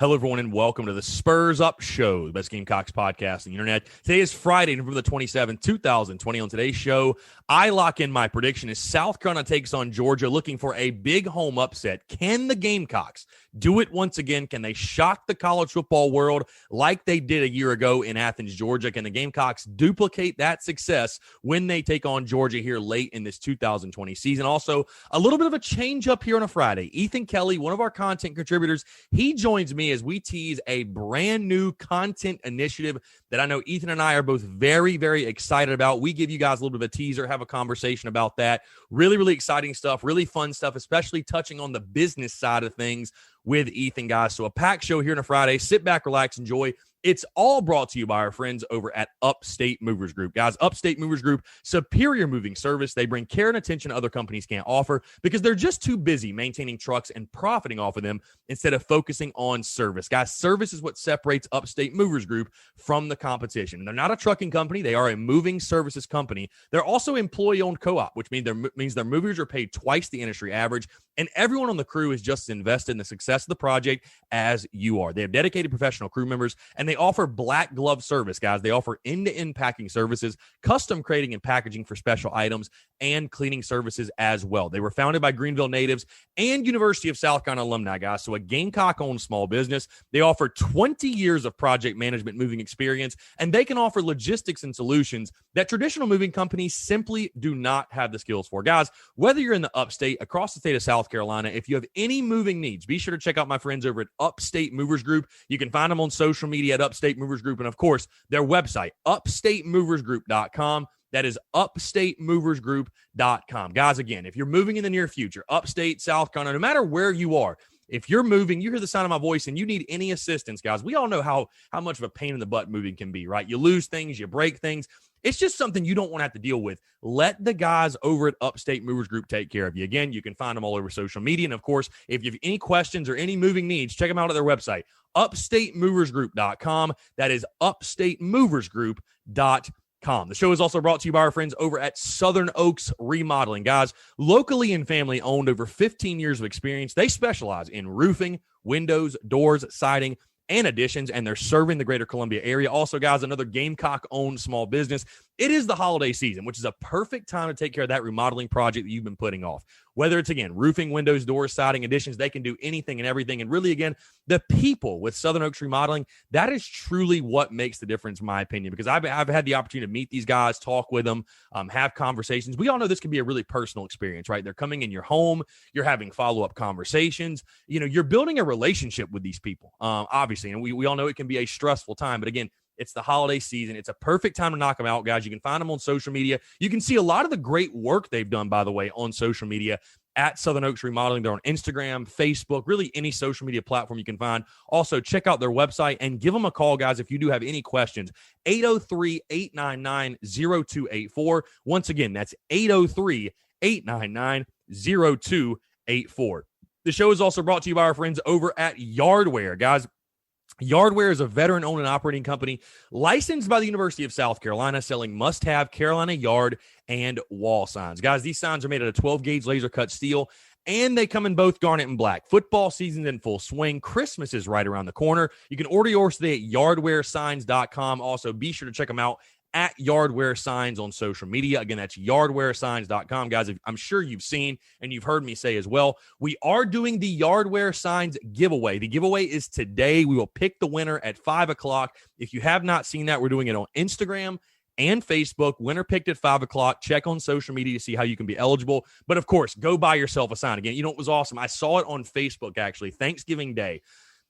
Hello, everyone, and welcome to the Spurs Up Show, the best Gamecocks podcast on the internet. Today is Friday, November the 27th, 2020. On today's show, I lock in my prediction as South Carolina takes on Georgia, looking for a big home upset. Can the Gamecocks do it once again? Can they shock the college football world like they did a year ago in Athens, Georgia? Can the Gamecocks duplicate that success when they take on Georgia here late in this 2020 season? Also, a little bit of a change up here on a Friday. Ethan Kelley, one of our content contributors, he joins me as we tease a brand new content initiative that I know Ethan and I are both very, very excited about. We give you guys a little bit of a teaser, have a conversation about that. Really, really exciting stuff, really fun stuff, especially touching on the business side of things with Ethan, guys. So a packed show here on a Friday. Sit back, relax, enjoy. It's all brought to you by our friends over at Upstate Movers Group. Guys, Upstate Movers Group, superior moving service. They bring care and attention other companies can't offer because they're just too busy maintaining trucks and profiting off of them instead of focusing on service. Guys, service is what separates Upstate Movers Group from the competition. And they're not a trucking company. They are a moving services company. They're also employee-owned co-op, which means their movers are paid twice the industry average, and everyone on the crew is just as invested in the success of the project as you are. They have dedicated professional crew members, and they offer black glove service, guys. They offer end-to-end packing services, custom crating and packaging for special items, and cleaning services as well. They were founded by Greenville natives and University of South Carolina alumni, guys. So a Gamecock-owned small business. They offer 20 years of project management moving experience, and they can offer logistics and solutions that traditional moving companies simply do not have the skills for. Guys, whether you're in the upstate, across the state of South Carolina, if you have any moving needs, be sure to check out my friends over at Upstate Movers Group. You can find them on social media at Upstate Movers Group, and of course, their website, upstatemoversgroup.com. That is upstatemoversgroup.com. Guys, again, if you're moving in the near future, upstate, South Carolina, no matter where you are, if you're moving, you hear the sound of my voice and you need any assistance, guys, we all know how much of a pain in the butt moving can be, right? You lose things, you break things. It's just something you don't want to have to deal with. Let the guys over at Upstate Movers Group take care of you. Again, you can find them all over social media. And of course, if you have any questions or any moving needs, check them out at their website, upstatemoversgroup.com. That is upstatemoversgroup.com. The show is also brought to you by our friends over at Southern Oaks Remodeling. Guys, locally and family owned, over 15 years of experience. They specialize in roofing, windows, doors, siding, and additions, and they're serving the greater Columbia area. Also, guys, another Gamecock-owned small business. It is the holiday season, which is a perfect time to take care of that remodeling project that you've been putting off. Whether it's, again, roofing, windows, doors, siding, additions, they can do anything and everything. And really, again, the people with Southern Oaks Remodeling, that is truly what makes the difference, in my opinion, because I've had the opportunity to meet these guys, talk with them, have conversations. We all know this can be a really personal experience, right? They're coming in your home. You're having follow-up conversations. You know, you're building a relationship with these people, obviously. And we all know it can be a stressful time. But, again, it's the holiday season. It's a perfect time to knock them out, guys. You can find them on social media. You can see a lot of the great work they've done, by the way, on social media at Southern Oaks Remodeling. They're on Instagram, Facebook, really any social media platform you can find. Also, check out their website and give them a call, guys, if you do have any questions. 803-899-0284. Once again, that's 803-899-0284. The show is also brought to you by our friends over at Yardware, guys. Yardware is a veteran-owned and operating company licensed by the University of South Carolina, selling must-have Carolina yard and wall signs. Guys, these signs are made out of 12-gauge laser-cut steel, and they come in both garnet and black. Football season's in full swing. Christmas is right around the corner. You can order yours today at yardwaresigns.com. Also, be sure to check them out at Yardware Signs on social media. Again, that's yardwaresigns.com. Guys, I'm sure you've seen and you've heard me say as well, we are doing the Yardware Signs giveaway. The giveaway is today. We will pick the winner at 5 o'clock. If you have not seen that, we're doing it on Instagram and Facebook. Winner picked at 5 o'clock. Check on social media to see how you can be eligible. But, of course, go buy yourself a sign. Again, you know what was awesome? I saw it on Facebook, actually, Thanksgiving Day.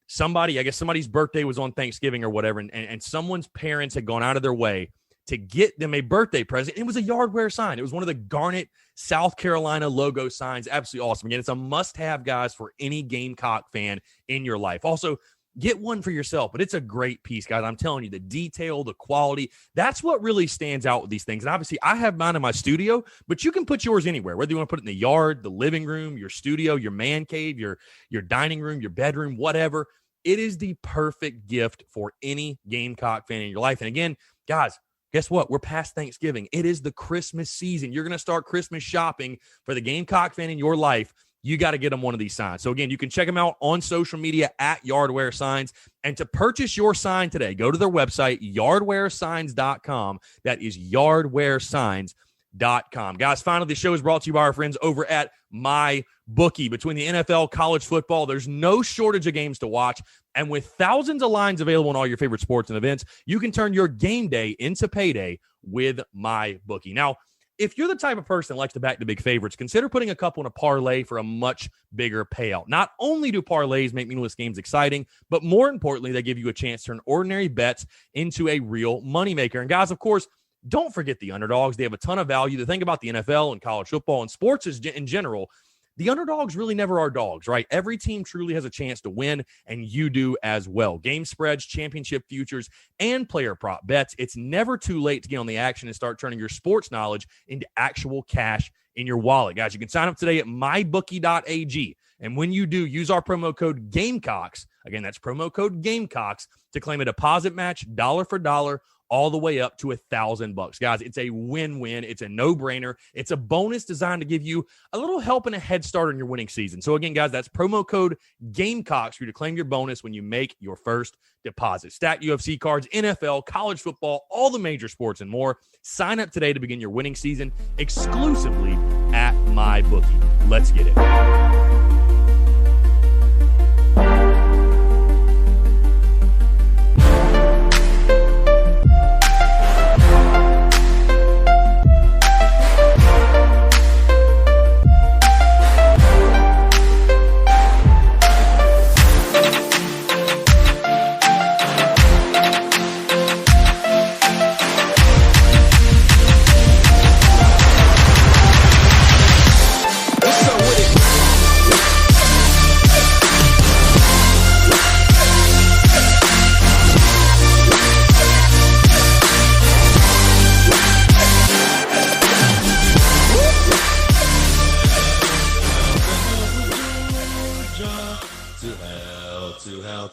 Somebody's birthday was on Thanksgiving or whatever, and someone's parents had gone out of their way to get them a birthday present. It was a Yardware sign. It was one of the garnet South Carolina logo signs. Absolutely awesome. Again, it's a must-have, guys, for any Gamecock fan in your life. Also, get one for yourself, but it's a great piece, guys. I'm telling you, the detail, the quality, that's what really stands out with these things. And obviously, I have mine in my studio, but you can put yours anywhere, whether you want to put it in the yard, the living room, your studio, your man cave, your dining room, your bedroom, whatever. It is the perfect gift for any Gamecock fan in your life. And again, guys, guess what? We're past Thanksgiving. It is the Christmas season. You're going to start Christmas shopping for the Gamecock fan in your life. you got to get them one of these signs. So again, you can check them out on social media at Yardware Signs. And to purchase your sign today, go to their website, yardwaresigns.com. That is yardwaresigns.com. Guys, finally, the show is brought to you by our friends over at MyBookie. Between the NFL, college football, there's no shortage of games to watch. And with thousands of lines available in all your favorite sports and events, you can turn your game day into payday with MyBookie. Now, if you're the type of person that likes to back the big favorites, consider putting a couple in a parlay for a much bigger payout. Not only do parlays make meaningless games exciting, but more importantly, they give you a chance to turn ordinary bets into a real moneymaker. And guys, of course, don't forget the underdogs. They have a ton of value. The thing about the NFL and college football and sports is in general, the underdogs really never are dogs, right? Every team truly has a chance to win, and you do as well. Game spreads, championship futures, and player prop bets. It's never too late to get on the action and start turning your sports knowledge into actual cash in your wallet. Guys, you can sign up today at mybookie.ag. And when you do, use our promo code Gamecocks. Again, that's promo code Gamecocks to claim a deposit match dollar for dollar all the way up to $1,000. Guys, it's a win-win. It's a no-brainer. It's a bonus designed to give you a little help and a head start on your winning season. So again, guys, that's promo code Gamecocks for you to claim your bonus when you make your first deposit. Stacked UFC cards, NFL, college football, all the major sports and more. Sign up today to begin your winning season exclusively at MyBookie. Let's get it.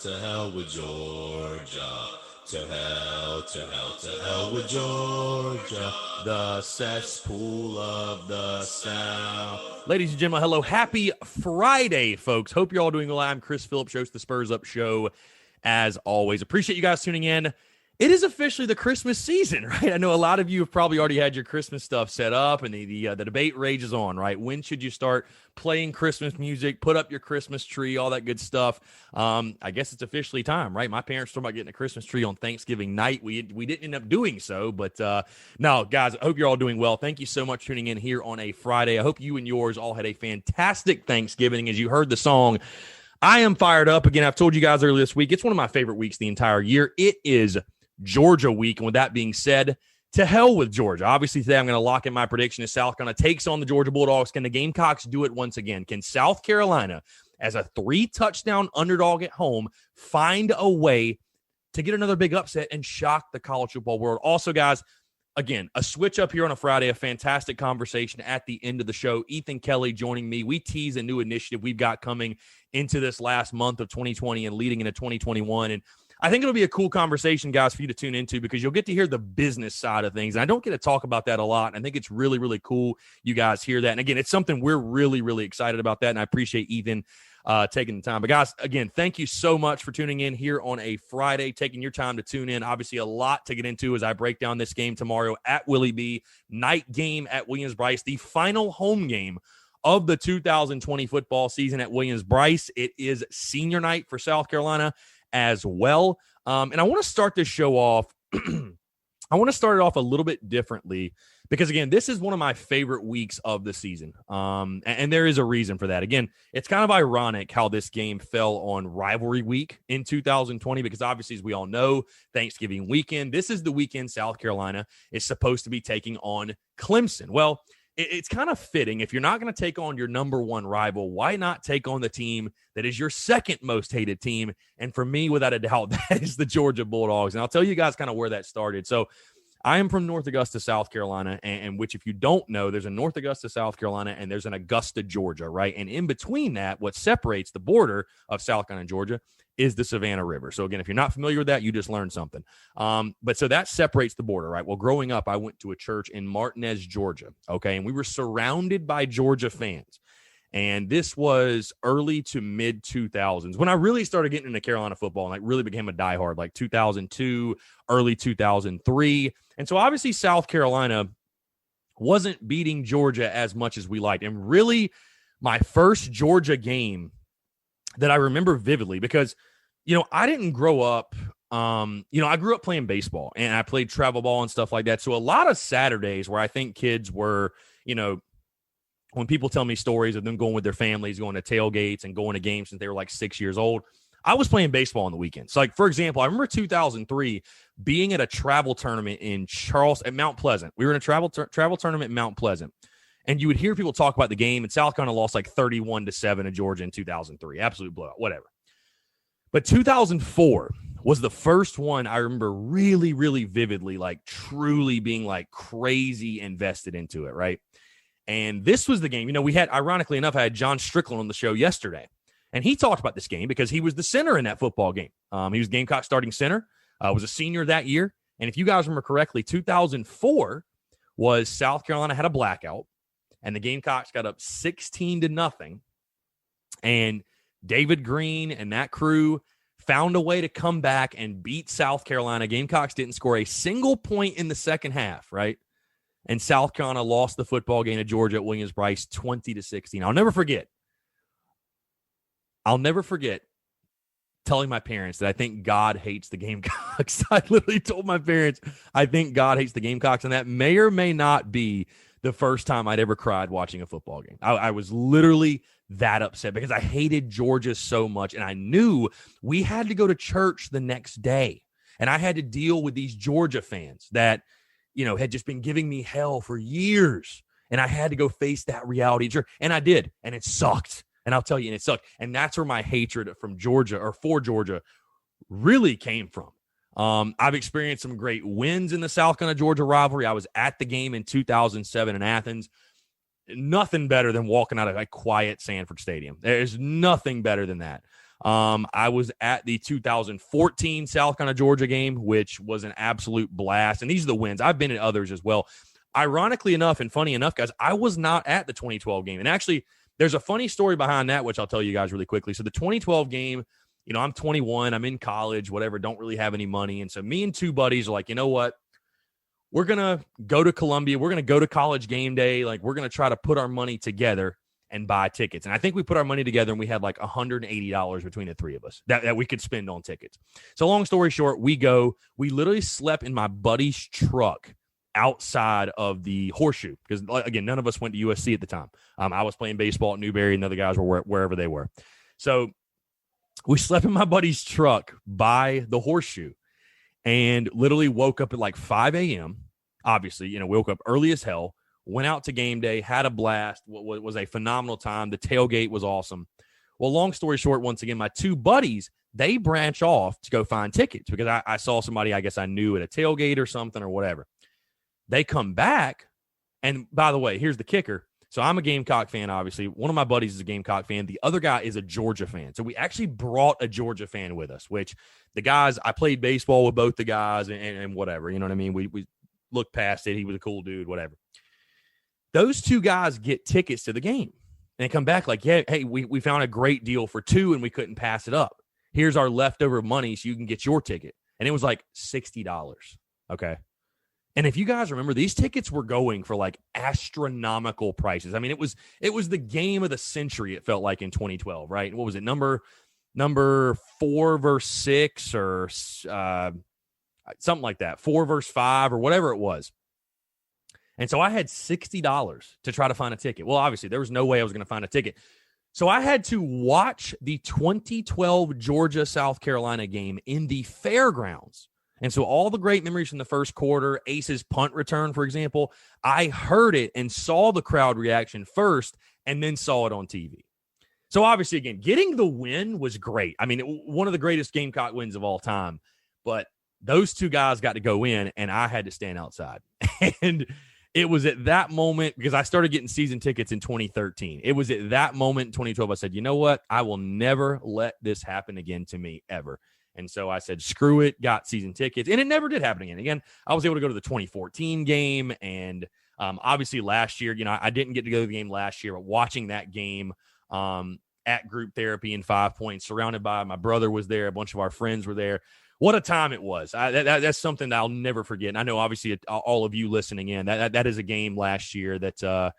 To hell with Georgia. To hell with Georgia. The cesspool of the South. Ladies and gentlemen, hello. Happy Friday, folks. Hope you're all doing well. I'm Chris Phillips, host of the Spurs Up Show. As always, appreciate you guys tuning in. It is officially the Christmas season, right? I know a lot of you have probably already had your Christmas stuff set up, and the debate rages on, right? When should you start playing Christmas music, put up your Christmas tree, all that good stuff? I guess it's officially time, right? My parents talked about getting a Christmas tree on Thanksgiving night. We didn't end up doing so, but no, guys, I hope you're all doing well. Thank you so much for tuning in here on a Friday. I hope you and yours all had a fantastic Thanksgiving. As you heard the song, I am fired up. Again, I've told you guys earlier this week, it's one of my favorite weeks the entire year. It is Georgia week. And with that being said, to hell with Georgia. Obviously, today I'm going to lock in my prediction as South Carolina takes on the Georgia Bulldogs. Can the Gamecocks do it once again? Can South Carolina, as a 3-touchdown underdog at home, find a way to get another big upset and shock the college football world? Also, guys, again, a switch up here on a Friday, a fantastic conversation at the end of the show. Ethan Kelley joining me. We tease a new initiative we've got coming into this last month of 2020 and leading into 2021. And I think it'll be a cool conversation, guys, for you to tune into because you'll get to hear the business side of things. And I don't get to talk about that a lot. I think it's really, really cool you guys hear that. And again, it's something we're really, really excited about that. And I appreciate Ethan taking the time. But guys, again, thank you so much for tuning in here on a Friday, taking your time to tune in. Obviously, a lot to get into as I break down this game tomorrow at Willie B. Night game at Williams-Brice, the final home game of the 2020 football season at Williams-Brice. It is senior night for South Carolina as well. And I want to start this show off. I want to start it off a little bit differently because, again, this is one of my favorite weeks of the season. And there is a reason for that. Again, it's kind of ironic how this game fell on rivalry week in 2020 because, obviously, as we all know, Thanksgiving weekend, this is the weekend South Carolina is supposed to be taking on Clemson. Well, it's kind of fitting. If you're not going to take on your number one rival, why not take on the team that is your second most hated team? And for me, without a doubt, that is the Georgia Bulldogs. And I'll tell you guys kind of where that started. So I am from North Augusta, South Carolina, and which, if you don't know, there's a North Augusta, South Carolina, and there's an Augusta, Georgia, right? And in between that, what separates the border of South Carolina and Georgia is the Savannah River. So again, if you're not familiar with that, you just learned something. But so that separates the border, right? Well, growing up, I went to a church in Martinez, Georgia, okay? And we were surrounded by Georgia fans. And this was early to mid 2000s when I really started getting into Carolina football and like really became a diehard, like 2002, early 2003. And so obviously South Carolina wasn't beating Georgia as much as we liked. And really my first Georgia game that I remember vividly because, I didn't grow up, I grew up playing baseball and I played travel ball and stuff like that. So a lot of Saturdays where I think kids were, when people tell me stories of them going with their families, going to tailgates and going to games since they were like 6 years old, I was playing baseball on the weekends. So like, for example, I remember 2003 being at a travel tournament in at Mount Pleasant. We were in a travel tournament in Mount Pleasant. And you would hear people talk about the game, and South Carolina lost like 31-7 to Georgia in 2003. Absolute blowout, whatever. But 2004 was the first one I remember really, really vividly, like truly being like crazy invested into it, right? And this was the game. We had, ironically enough, I had John Strickland on the show yesterday, and he talked about this game because he was the center in that football game. He was Gamecock starting center, was a senior that year. And if you guys remember correctly, 2004 was South Carolina had a blackout, and the Gamecocks got up 16-0. And David Green and that crew found a way to come back and beat South Carolina. Gamecocks didn't score a single point in the second half, right? And South Carolina lost the football game to Georgia at Williams-Brice 20-16. I'll never forget telling my parents that I think God hates the Gamecocks. I literally told my parents, I think God hates the Gamecocks, and that may or may not be the first time I'd ever cried watching a football game. I was literally that upset because I hated Georgia so much, and I knew we had to go to church the next day, and I had to deal with these Georgia fans that, had just been giving me hell for years, and I had to go face that reality. And I did, and it sucked. And I'll tell you, and it sucked. And that's where my hatred from Georgia or for Georgia really came from. I've experienced some great wins in the South Carolina-Georgia rivalry. I was at the game in 2007 in Athens. Nothing better than walking out of a quiet Sanford Stadium. There's nothing better than that. I was at the 2014 South Carolina-Georgia game, which was an absolute blast. And these are the wins. I've been at others as well. Ironically enough, and funny enough, guys, I was not at the 2012 game. And actually, there's a funny story behind that, which I'll tell you guys really quickly. So the 2012 game, I'm 21, I'm in college, whatever, don't really have any money. And so me and two buddies are like, you know what? We're going to go to Columbia. We're going to go to College game day. Like, we're going to try to put our money together and buy tickets. And I think we put our money together and we had like $180 between the three of us that we could spend on tickets. So long story short, we literally slept in my buddy's truck outside of the Horseshoe because, again, none of us went to USC at the time. I was playing baseball at Newberry and the other guys were wherever they were. So we slept in my buddy's truck by the Horseshoe and literally woke up at like 5 a.m. Obviously, woke up early as hell, went out to game day, had a blast. What was a phenomenal time. The tailgate was awesome. Well, long story short, once again, my two buddies, they branch off to go find tickets because I saw somebody I guess I knew at a tailgate or something or whatever. They come back, and by the way, here's the kicker. So I'm a Gamecock fan, obviously. One of my buddies is a Gamecock fan. The other guy is a Georgia fan. So we actually brought a Georgia fan with us, which the guys, I played baseball with both the guys and whatever. You know what I mean? We looked past it. He was a cool dude, whatever. Those two guys get tickets to the game. And they come back like, yeah, hey, we found a great deal for two, and we couldn't pass it up. Here's our leftover money so you can get your ticket. And it was like $60, okay? And if you guys remember, these tickets were going for like astronomical prices. I mean, it was the game of the century, it felt like in 2012, right? What was it, number 4 versus 6 or something like that, 4 versus 5 or whatever it was. And so I had $60 to try to find a ticket. Well, obviously, there was no way I was going to find a ticket. So I had to watch the 2012 Georgia-South Carolina game in the fairgrounds. And so all the great memories from the first quarter, Ace's punt return, for example, I heard it and saw the crowd reaction first and then saw it on TV. So obviously, again, getting the win was great. I mean, one of the greatest Gamecock wins of all time. But those two guys got to go in, and I had to stand outside. And it was at that moment, because I started getting season tickets in 2013. It was at that moment in 2012, I said, you know what? I will never let this happen again to me ever. And so I said, screw it, got season tickets. And it never did happen again. Again, I was able to go to the 2014 game and Obviously, last year, I didn't get to go to the game last year, but watching that game at group therapy in 5 Points, surrounded by my brother was there, a bunch of our friends were there. What a time it was. That's something that I'll never forget. And I know, obviously, all of you listening in, that is a game last year that,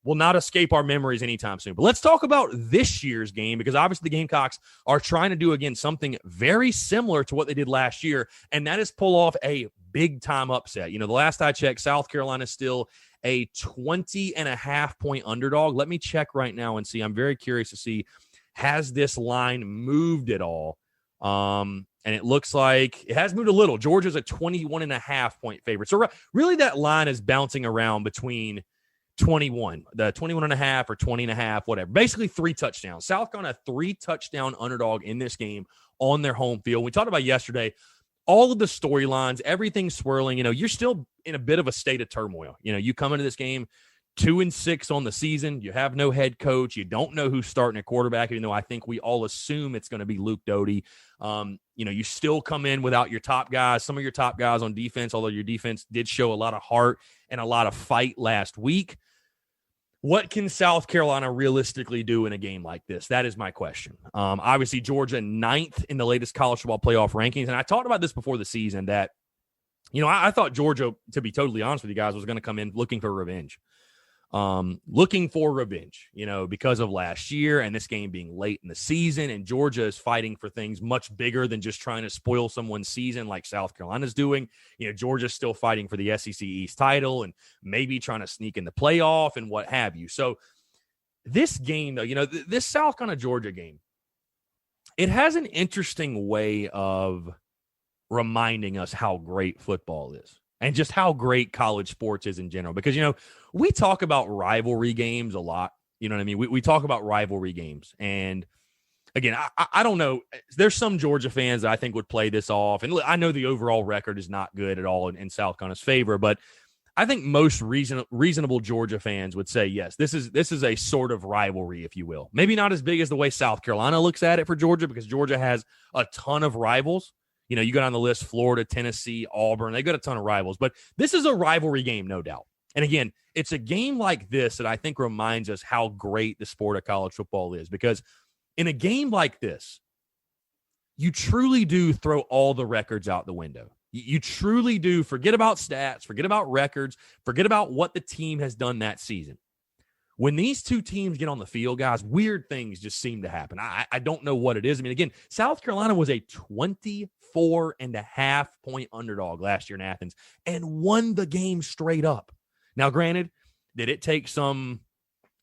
will not escape our memories anytime soon. But let's talk about this year's game, because obviously the Gamecocks are trying to do, again, something very similar to what they did last year, and that is pull off a big-time upset. The last I checked, South Carolina is still a 20.5-point underdog. Let me check right now and see. I'm very curious to see, has this line moved at all? And it looks like it has moved a little. Georgia's a 21.5-point favorite. So really that line is bouncing around between 21 and a half or 20 and a half, whatever. Basically 3 touchdowns. South Carolina, 3-touchdown underdog in this game on their home field. We talked about yesterday, all of the storylines, everything swirling. You're still in a bit of a state of turmoil. You come into this game 2-6 on the season. You have no head coach. You don't know who's starting at quarterback, even though I think we all assume it's going to be Luke Doty. You still come in without your top guys, some of your top guys on defense, although your defense did show a lot of heart and a lot of fight last week. What can South Carolina realistically do in a game like this? That is my question. Obviously, Georgia 9th in the latest college football playoff rankings. And I talked about this before the season that, I thought Georgia, to be totally honest with you guys, was going to come in looking for revenge. Because of last year and this game being late in the season, and Georgia is fighting for things much bigger than just trying to spoil someone's season like South Carolina's doing. Georgia's still fighting for the SEC East title and maybe trying to sneak in the playoff and what have you. So this game, though, this South Carolina Georgia game, it has an interesting way of reminding us how great football is. And just how great college sports is in general. Because, we talk about rivalry games a lot. You know what I mean? We talk about rivalry games. And, again, I don't know. There's some Georgia fans that I think would play this off. And I know the overall record is not good at all in South Carolina's favor. But I think most reasonable Georgia fans would say, yes, this is a sort of rivalry, if you will. Maybe not as big as the way South Carolina looks at it for Georgia, because Georgia has a ton of rivals. You go down the list, Florida, Tennessee, Auburn. They got a ton of rivals. But this is a rivalry game, no doubt. And again, it's a game like this that I think reminds us how great the sport of college football is. Because in a game like this, you truly do throw all the records out the window. You truly do forget about stats, forget about records, forget about what the team has done that season. When these two teams get on the field, guys, weird things just seem to happen. I don't know what it is. I mean, again, South Carolina was a 24.5-point underdog last year in Athens and won the game straight up. Now, granted, did it take some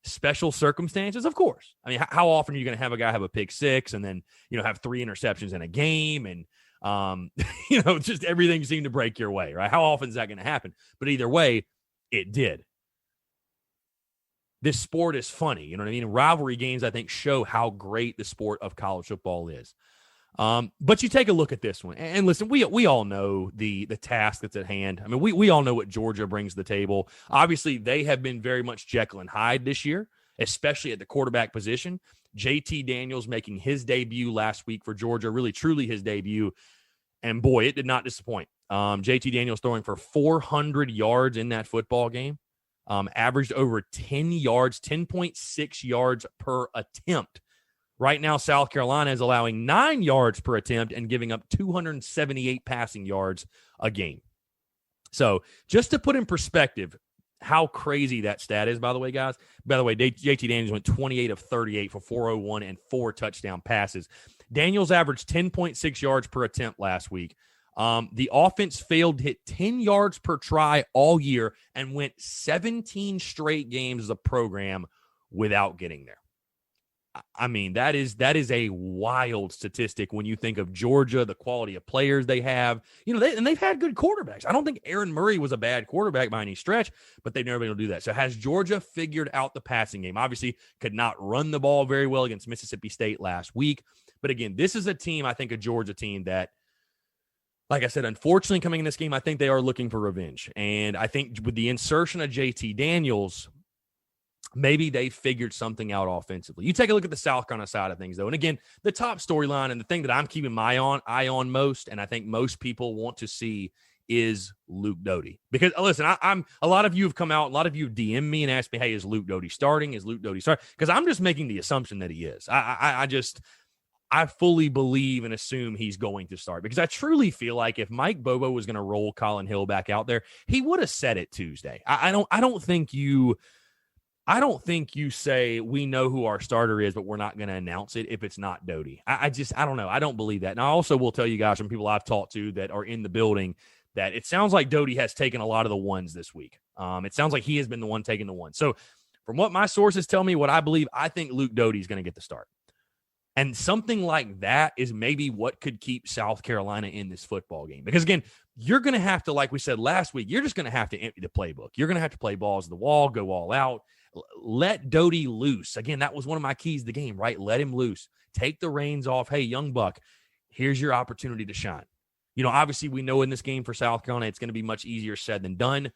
special circumstances? Of course. I mean, how often are you going to have a guy have a pick six and then, have 3 interceptions in a game and, just everything seemed to break your way, right? How often is that going to happen? But either way, it did. This sport is funny. You know what I mean? Rivalry games, I think, show how great the sport of college football is. But you take a look at this one. And listen, we all know the task that's at hand. I mean, we all know what Georgia brings to the table. Obviously, they have been very much Jekyll and Hyde this year, especially at the quarterback position. JT Daniels making his debut last week for Georgia, really, truly his debut. And, boy, it did not disappoint. JT Daniels throwing for 400 yards in that football game. Averaged over 10 yards, 10.6 yards per attempt. Right now, South Carolina is allowing 9 yards per attempt and giving up 278 passing yards a game. So just to put in perspective how crazy that stat is, by the way, guys. By the way, JT Daniels went 28 of 38 for 401 and 4 touchdown passes. Daniels averaged 10.6 yards per attempt last week. The offense failed to hit 10 yards per try all year and went 17 straight games as a program without getting there. I mean, that is a wild statistic when you think of Georgia, the quality of players they have. They've had good quarterbacks. I don't think Aaron Murray was a bad quarterback by any stretch, but they've never been able to do that. So has Georgia figured out the passing game? Obviously, could not run the ball very well against Mississippi State last week. But again, this is a team, I think, a Georgia team that, like I said, unfortunately, coming in this game, I think they are looking for revenge. And I think with the insertion of JT Daniels, maybe they figured something out offensively. You take a look at the South Carolina side of things, though. And again, the top storyline and the thing that I'm keeping my eye on most, and I think most people want to see is Luke Doty. Because listen, I'm a lot of you have come out, a lot of you have DM'd me and asked me, hey, is Luke Doty starting? Is Luke Doty starting? Because I'm just making the assumption that he is. I fully believe and assume he's going to start, because I truly feel like if Mike Bobo was going to roll Colin Hill back out there, he would have said it Tuesday. I don't think you say we know who our starter is, but we're not going to announce it if it's not Doty. I don't know. I don't believe that. And I also will tell you guys from people I've talked to that are in the building that it sounds like Doty has taken a lot of the ones this week. It sounds like he has been the one taking the ones. So from what my sources tell me, what I believe, I think Luke Doty is going to get the start. And something like that is maybe what could keep South Carolina in this football game. Because, again, you're going to have to, like we said last week, you're just going to have to empty the playbook. You're going to have to play balls to the wall, go all out. Let Doty loose. Again, that was one of my keys to the game, right? Let him loose. Take the reins off. Hey, young buck, here's your opportunity to shine. Obviously, we know in this game for South Carolina, it's going to be much easier said than done.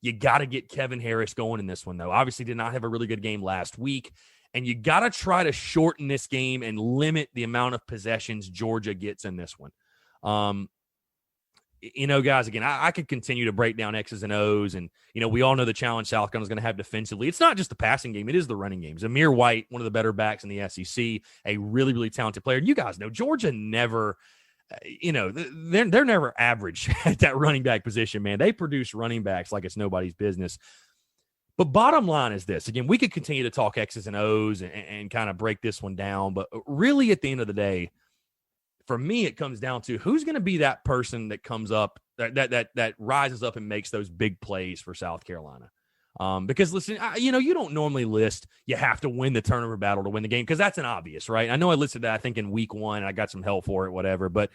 You got to get Kevin Harris going in this one, though. Obviously, did not have a really good game last week. And you got to try to shorten this game and limit the amount of possessions Georgia gets in this one. Guys, again, I could continue to break down X's and O's. And, we all know the challenge South Carolina is going to have defensively. It's not just the passing game. It is the running game. Zamir White, one of the better backs in the SEC, a really, really talented player. And you guys know Georgia never, they're never average at that running back position, man. They produce running backs like it's nobody's business. But bottom line is this. Again, we could continue to talk X's and O's and kind of break this one down. But really, at the end of the day, for me, it comes down to who's going to be that person that comes up, that rises up and makes those big plays for South Carolina. Because, listen, you don't normally list you have to win the turnover battle to win the game, because that's an obvious, right? I know I listed that, I think, in week 1, and I got some help for it, whatever. But,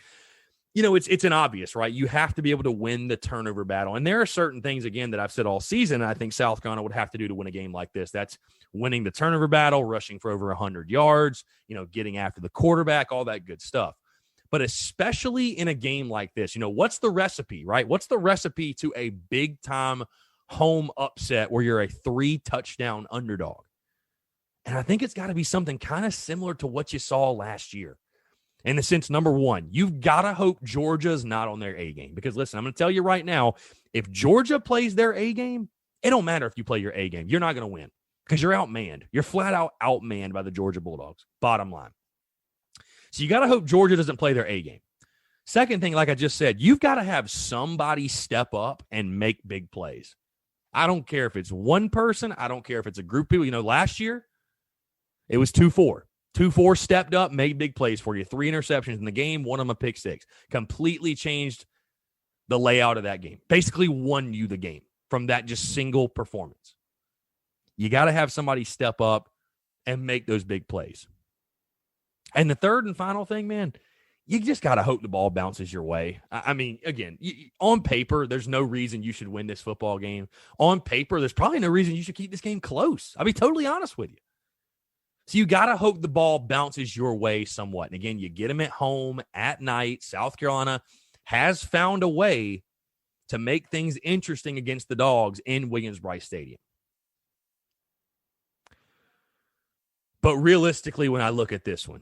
it's an obvious, right? You have to be able to win the turnover battle. And there are certain things, again, that I've said all season, and I think South Carolina would have to do to win a game like this. That's winning the turnover battle, rushing for over 100 yards, getting after the quarterback, all that good stuff. But especially in a game like this, what's the recipe, right? What's the recipe to a big-time home upset where you're a 3-touchdown underdog? And I think it's got to be something kind of similar to what you saw last year. In the sense, number one, you've got to hope Georgia's not on their A game. Because, listen, I'm going to tell you right now, if Georgia plays their A game, it don't matter if you play your A game. You're not going to win because you're outmanned. You're flat out outmanned by the Georgia Bulldogs, bottom line. So you got to hope Georgia doesn't play their A game. Second thing, like I just said, you've got to have somebody step up and make big plays. I don't care if it's one person. I don't care if it's a group of people. Last year, it was 2-4. 2-4 stepped up, made big plays for you. 3 interceptions in the game, one of them a pick six. Completely changed the layout of that game. Basically won you the game from that just single performance. You got to have somebody step up and make those big plays. And the third and final thing, man, you just got to hope the ball bounces your way. I mean, again, on paper, there's no reason you should win this football game. On paper, there's probably no reason you should keep this game close. I'll be totally honest with you. So you got to hope the ball bounces your way somewhat. And again, you get them at home at night. South Carolina has found a way to make things interesting against the Dogs in Williams-Brice Stadium. But realistically, when I look at this one,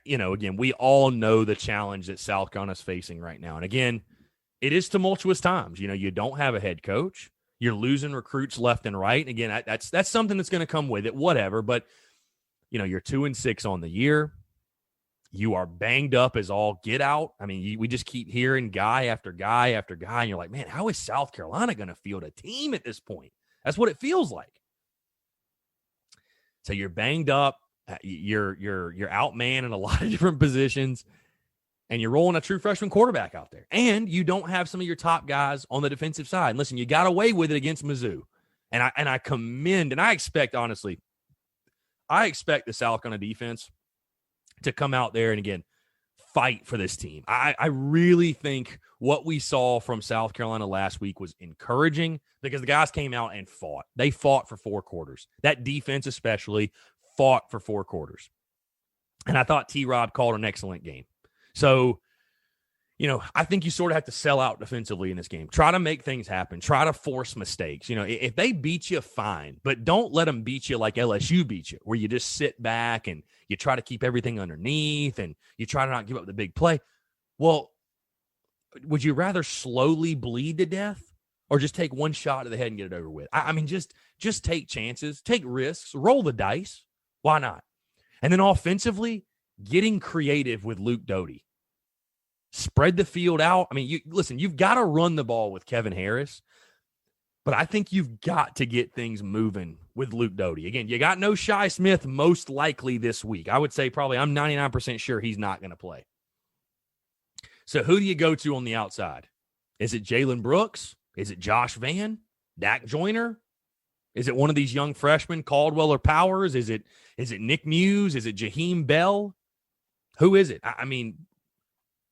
again, we all know the challenge that South Carolina is facing right now. And again, it is tumultuous times. You don't have a head coach. You're losing recruits left and right. And again, that's something that's going to come with it, whatever. But, you're 2-6 on the year. You are banged up as all get out. I mean, we just keep hearing guy after guy after guy. And you're like, man, how is South Carolina going to field a team at this point? That's what it feels like. So you're banged up. You're outmanned in a lot of different positions. And you're rolling a true freshman quarterback out there. And you don't have some of your top guys on the defensive side. And listen, you got away with it against Mizzou. And I commend, and I expect, honestly, the South Carolina defense to come out there and, again, fight for this team. I really think what we saw from South Carolina last week was encouraging because the guys came out and fought. They fought for 4 quarters. That defense especially fought for 4 quarters. And I thought T-Rob called an excellent game. So, I think you sort of have to sell out defensively in this game. Try to make things happen. Try to force mistakes. If they beat you, fine. But don't let them beat you like LSU beat you, where you just sit back and you try to keep everything underneath and you try to not give up the big play. Well, would you rather slowly bleed to death or just take one shot to the head and get it over with? I mean, just take chances, take risks, roll the dice. Why not? And then offensively, getting creative with Luke Doty. Spread the field out. I mean, you've got to run the ball with Kevin Harris, but I think you've got to get things moving with Luke Doty. Again, you got no Shi Smith most likely this week. I would say probably I'm 99% sure he's not going to play. So who do you go to on the outside? Is it Jalen Brooks? Is it Josh Vann? Dak Joyner? Is it one of these young freshmen, Caldwell or Powers? Is it Nick Muse? Is it Jaheim Bell? Who is it? I mean,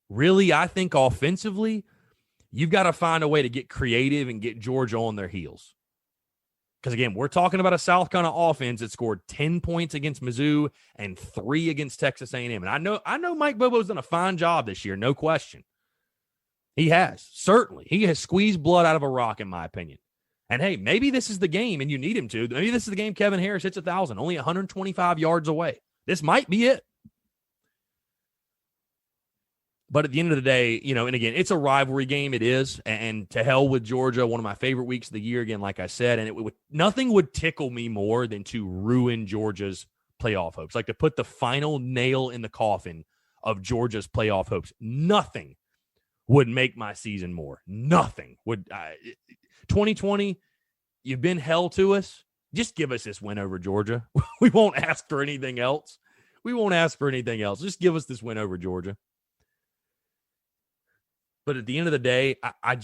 really, I think offensively, you've got to find a way to get creative and get Georgia on their heels. Because, again, we're talking about a South Carolina offense that scored 10 points against Mizzou and 3 against Texas A&M. And I know Mike Bobo's done a fine job this year, no question. He has, certainly. He has squeezed blood out of a rock, in my opinion. And, hey, maybe this is the game, and you need him to. Maybe this is the game Kevin Harris hits 1,000, only 125 yards away. This might be it. But at the end of the day, and again, it's a rivalry game. It is. And to hell with Georgia, one of my favorite weeks of the year, again, like I said. And nothing would tickle me more than to ruin Georgia's playoff hopes, like to put the final nail in the coffin of Georgia's playoff hopes. Nothing would make my season more. Nothing would. 2020, you've been hell to us. Just give us this win over Georgia. We won't ask for anything else. Just give us this win over Georgia. But at the end of the day, I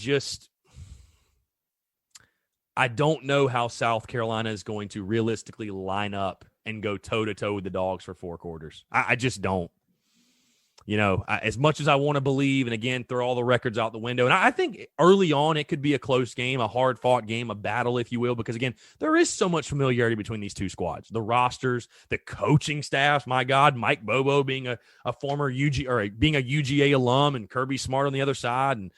don't know how South Carolina is going to realistically line up and go toe-to-toe with the Dawgs for 4 quarters. I just don't. As much as I want to believe, and again, throw all the records out the window. And I think early on it could be a close game, a hard-fought game, a battle, if you will, because, again, there is so much familiarity between these two squads. The rosters, the coaching staffs, my God, Mike Bobo being a former being a UGA alum and Kirby Smart on the other side. And,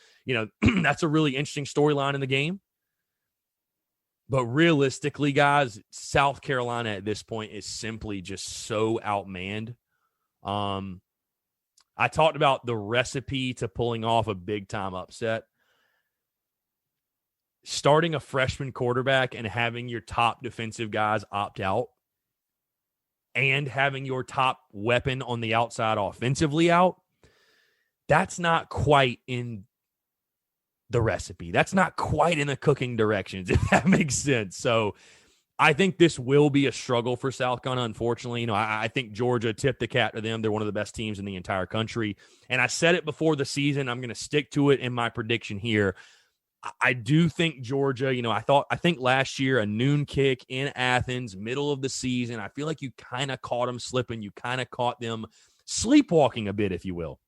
that's a really interesting storyline in the game. But realistically, guys, South Carolina at this point is simply just so outmanned. I talked about the recipe to pulling off a big-time upset. Starting a freshman quarterback and having your top defensive guys opt out and having your top weapon on the outside offensively out, that's not quite in the recipe. That's not quite in the cooking directions, if that makes sense. So I think this will be a struggle for South Carolina, unfortunately. I think Georgia tipped the cap to them. They're one of the best teams in the entire country. And I said it before the season. I'm going to stick to it in my prediction here. I do think Georgia, I think last year a noon kick in Athens, middle of the season, I feel like you kind of caught them slipping. You kind of caught them sleepwalking a bit, if you will.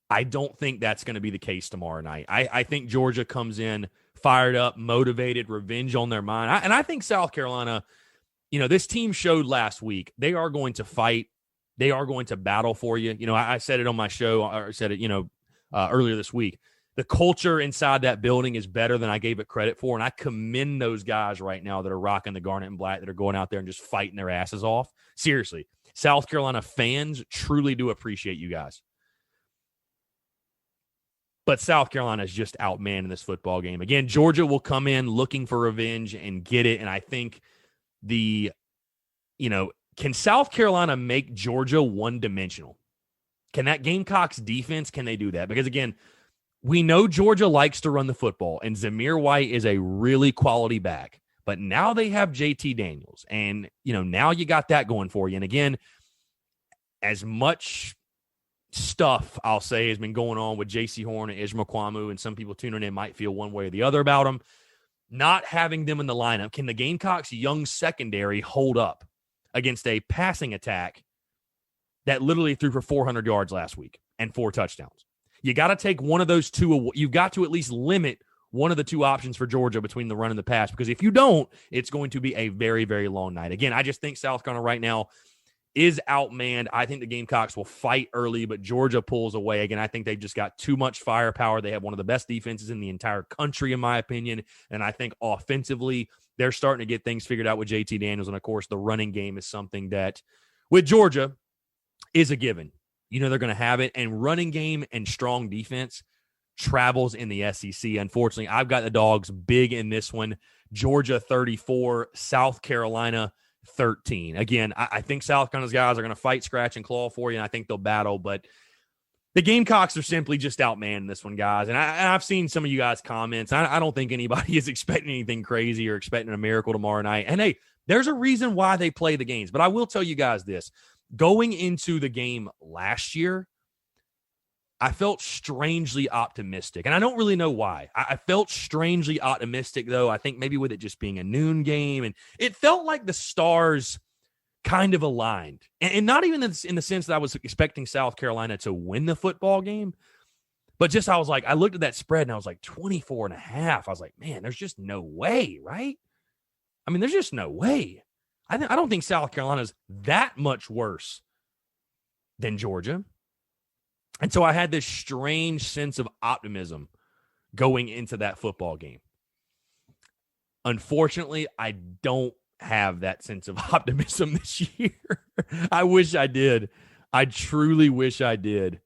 I don't think that's going to be the case tomorrow night. I think Georgia comes in fired up, motivated, revenge on their mind. And I think South Carolina, this team showed last week, they are going to fight. They are going to battle for you. I said it on my show, or said it, earlier this week. The culture inside that building is better than I gave it credit for. And I commend those guys right now that are rocking the garnet and black, that are going out there and just fighting their asses off. Seriously, South Carolina fans truly do appreciate you guys. But South Carolina is just outmanned in this football game. Again, Georgia will come in looking for revenge and get it. And I think can South Carolina make Georgia one-dimensional? Can that Gamecocks defense, can they do that? Because, again, we know Georgia likes to run the football, and Zamir White is a really quality back. But now they have JT Daniels, and, now you got that going for you. And, again, as much stuff, I'll say, has been going on with J.C. Horn and Ishmael Kwamu, and some people tuning in might feel one way or the other about them. Not having them in the lineup, can the Gamecocks' young secondary hold up against a passing attack that literally threw for 400 yards last week and 4 touchdowns? You got to take one of those two. You've got to at least limit one of the two options for Georgia between the run and the pass, because if you don't, it's going to be a very, very long night. Again, I just think South Carolina right now is outmanned. I think the Gamecocks will fight early, but Georgia pulls away. Again, I think they've just got too much firepower. They have one of the best defenses in the entire country, in my opinion. And I think offensively, they're starting to get things figured out with JT Daniels. And, of course, the running game is something that, with Georgia, is a given. you know they're going to have it. And running game and strong defense travels in the SEC. Unfortunately, I've got the Dogs big in this one. Georgia 34, South Carolina 13. Again, I think South Carolina's guys are going to fight, scratch, and claw for you, and I think they'll battle. But the Gamecocks are simply just outmanned this one, guys. And I've seen some of you guys' comments. I don't think anybody is expecting anything crazy or expecting a miracle tomorrow night. And, hey, there's a reason why they play the games. But I will tell you guys this. Going into the game last year, I felt strangely optimistic, and I don't really know why. I felt strangely optimistic, though. I think maybe with it just being a noon game, and it felt like the stars kind of aligned, and not even in the sense that I was expecting South Carolina to win the football game, but just I was like, I looked at that spread, and I was like 24.5. I was like, man, there's just no way, right? I mean, there's just no way. I don't think South Carolina's that much worse than Georgia. And so I had this strange sense of optimism going into that football game. Unfortunately, I don't have that sense of optimism this year. I wish I did. I truly wish I did,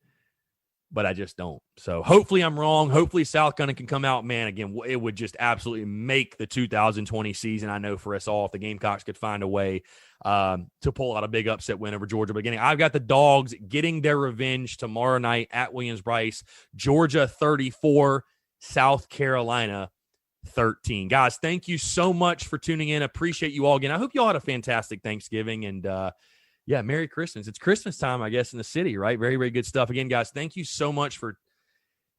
but I just don't. So hopefully I'm wrong. Hopefully South Carolina can come out. Man, again, it would just absolutely make the 2020 season, I know, for us all if the Gamecocks could find a way to pull out a big upset win over Georgia. But again, I've got the Dogs getting their revenge tomorrow night at Williams-Brice. Georgia 34, South Carolina 13. Guys, thank you so much for tuning in. Appreciate you all again. I hope you all had a fantastic Thanksgiving, and yeah, Merry Christmas. It's Christmas time, I guess, in the city, right? Very, very good stuff. Again, guys, thank you so much for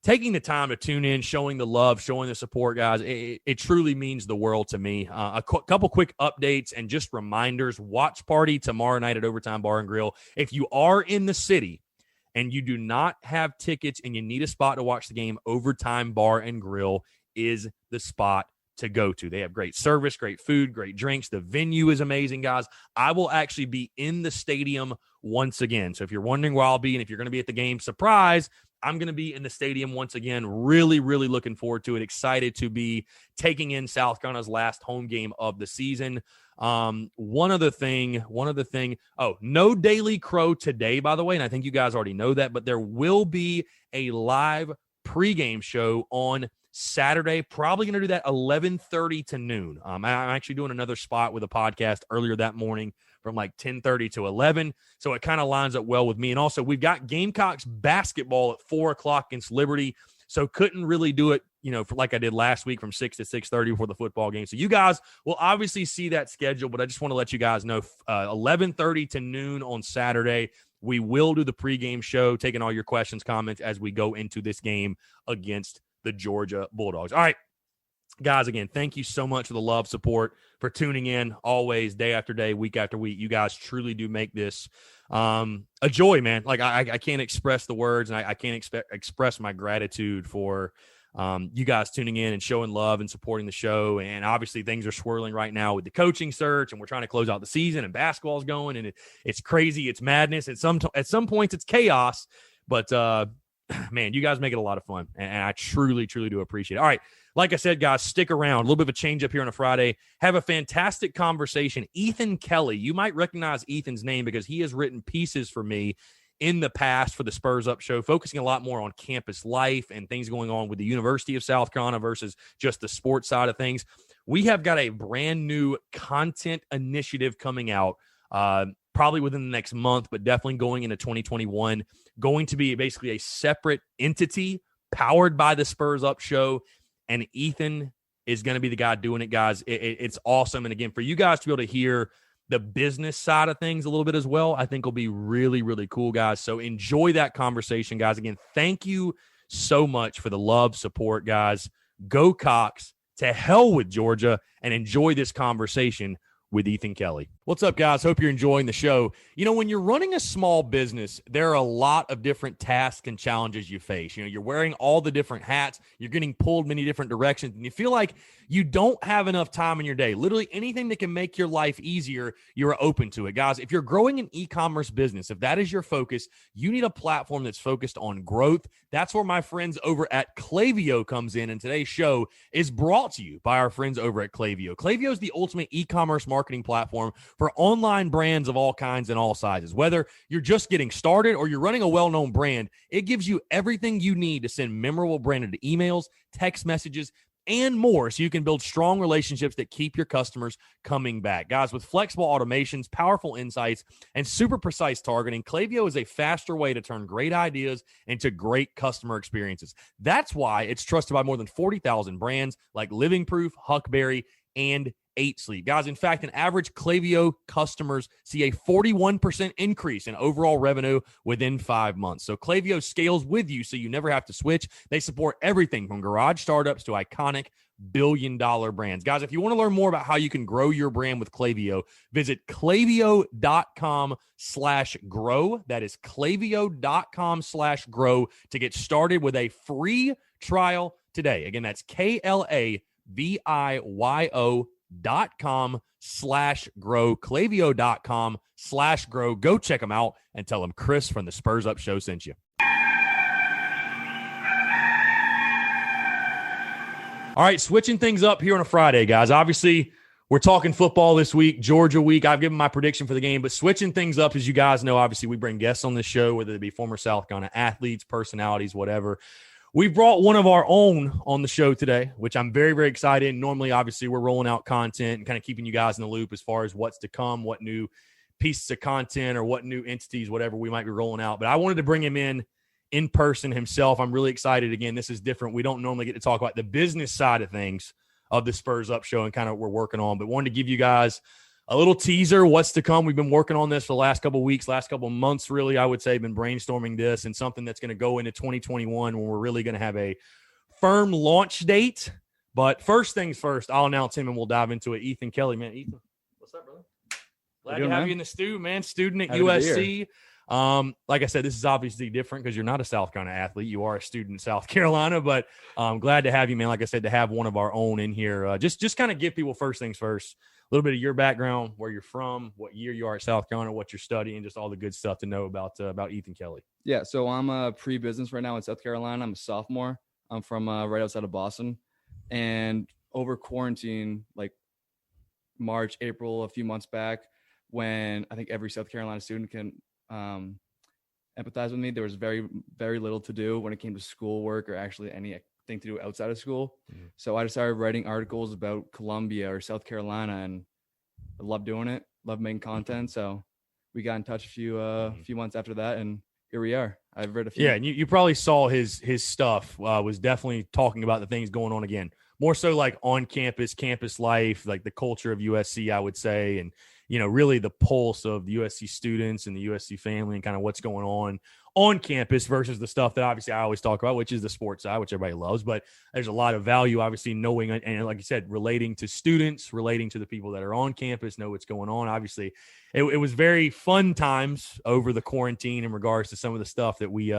taking the time to tune in, showing the love, showing the support, guys. It truly means the world to me. Couple quick updates and just reminders. Watch party tomorrow night at Overtime Bar and Grill. If you are in the city and you do not have tickets and you need a spot to watch the game, Overtime Bar and Grill is the spot to go to. They have great service, great food, great drinks. The venue is amazing, guys. I will actually be in the stadium once again. So if you're wondering where I'll be and if you're going to be at the game, surprise, I'm going to be in the stadium once again. Really, really looking forward to it. Excited to be taking in South Carolina's last home game of the season. One other thing. Oh, no Daily Crow today, by the way, and I think you guys already know that, but there will be a live pregame show on Saturday. Probably going to do that 11:30 to noon. I'm actually doing another spot with a podcast earlier that morning from like 10:30 to 11. So it kind of lines up well with me. And also we've got Gamecocks basketball at 4:00 against Liberty. So couldn't really do it, for like I did last week from 6 to 6:30 before the football game. So you guys will obviously see that schedule, but I just want to let you guys know 11:30 to noon on Saturday. We will do the pregame show, taking all your questions, comments as we go into this game against the Georgia Bulldogs. All right, guys, again, thank you so much for the love, support, for tuning in always, day after day, week after week. You guys truly do make this a joy, man. Like I can't express the words, and I can't express my gratitude for you guys tuning in and showing love and supporting the show. And obviously things are swirling right now with the coaching search, and we're trying to close out the season, and basketball's going, and it's crazy. It's madness. At some points it's chaos, but man, you guys make it a lot of fun, and I truly, truly do appreciate it. All right, like I said, guys, stick around. A little bit of a change up here on a Friday. Have a fantastic conversation. Ethan Kelley, you might recognize Ethan's name because he has written pieces for me in the past for the Spurs Up Show, focusing a lot more on campus life and things going on with the University of South Carolina versus just the sports side of things. We have got a brand new content initiative coming out, probably within the next month, but definitely going into 2021, going to be basically a separate entity powered by the Spurs Up Show. And Ethan is going to be the guy doing it, guys. It's awesome. And again, for you guys to be able to hear the business side of things a little bit as well, I think will be really, really cool, guys. So enjoy that conversation, guys. Again, thank you so much for the love, support, guys. Go Cox, to hell with Georgia, and enjoy this conversation with Ethan Kelley. What's up, guys? Hope you're enjoying the show. When you're running a small business, there are a lot of different tasks and challenges you face. You're wearing all the different hats. You're getting pulled many different directions, and you feel like you don't have enough time in your day. Literally anything that can make your life easier, you're open to it. Guys, if you're growing an e-commerce business, if that is your focus, you need a platform that's focused on growth. That's where my friends over at Klaviyo comes in, and today's show is brought to you by our friends over at Klaviyo. Klaviyo is the ultimate e-commerce marketing platform for online brands of all kinds and all sizes. Whether you're just getting started or you're running a well-known brand, it gives you everything you need to send memorable branded emails, text messages, and more, so you can build strong relationships that keep your customers coming back. Guys, with flexible automations, powerful insights, and super precise targeting, Klaviyo is a faster way to turn great ideas into great customer experiences. That's why it's trusted by more than 40,000 brands like Living Proof, Huckberry, and 8 Sleep. Guys, in fact, an average Klaviyo customers see a 41% increase in overall revenue within 5 months. So Klaviyo scales with you so you never have to switch. They support everything from garage startups to iconic billion-dollar brands. Guys, if you want to learn more about how you can grow your brand with Klaviyo, visit klaviyo.com/grow. That is klaviyo.com/grow to get started with a free trial today. Again, that's klaviyo.com/grow, klaviyo.com/grow. Go check them out and tell them Chris from the Spurs Up Show sent you. All right, switching things up here on a Friday, guys. Obviously, we're talking football this week, Georgia week. I've given my prediction for the game, but switching things up, as you guys know, obviously we bring guests on this show, whether they be former South Carolina athletes, personalities, whatever. We brought one of our own on the show today, which I'm very, very excited. Normally, obviously, we're rolling out content and kind of keeping you guys in the loop as far as what's to come, what new pieces of content or what new entities, whatever we might be rolling out. But I wanted to bring him in person himself. I'm really excited. Again, this is different. We don't normally get to talk about the business side of things of the Spurs Up Show and kind of what we're working on, but wanted to give you guys a little teaser, what's to come. We've been working on this for the last couple of weeks, last couple of months, really, I would say, been brainstorming this and something that's going to go into 2021 when we're really going to have a firm launch date. But first things first, I'll announce him and we'll dive into it. Ethan Kelley, man. Ethan, what's up, brother? Glad to have you in the stew, man. Student at USC. Like I said, this is obviously different because you're not a South Carolina athlete. You are a student in South Carolina, but I'm glad to have you, man. Like I said, to have one of our own in here. Just kind of give people first things first, a little bit of your background, where you're from, what year you are at South Carolina, what you're studying, just all the good stuff to know about Ethan Kelley. Yeah, so I'm a pre-business right now in South Carolina. I'm a sophomore. I'm from right outside of Boston. And over quarantine, like March, April, a few months back, when I think every South Carolina student can empathize with me, there was very, very little to do when it came to schoolwork or actually anything to do outside of school. Mm-hmm. So I just started writing articles about Columbia or South Carolina, and I love doing it, love making content. So we got in touch a few months after that, and here we are. I've read a few. Yeah, and you probably saw his stuff was definitely talking about the things going on again, more so like on campus life, like the culture of USC, I would say, and really the pulse of the USC students and the USC family and kind of what's going on campus versus the stuff that obviously I always talk about, which is the sports side, which everybody loves. But there's a lot of value, obviously, knowing, and like you said, relating to students, relating to the people that are on campus, know what's going on. Obviously, it was very fun times over the quarantine in regards to some of the stuff that we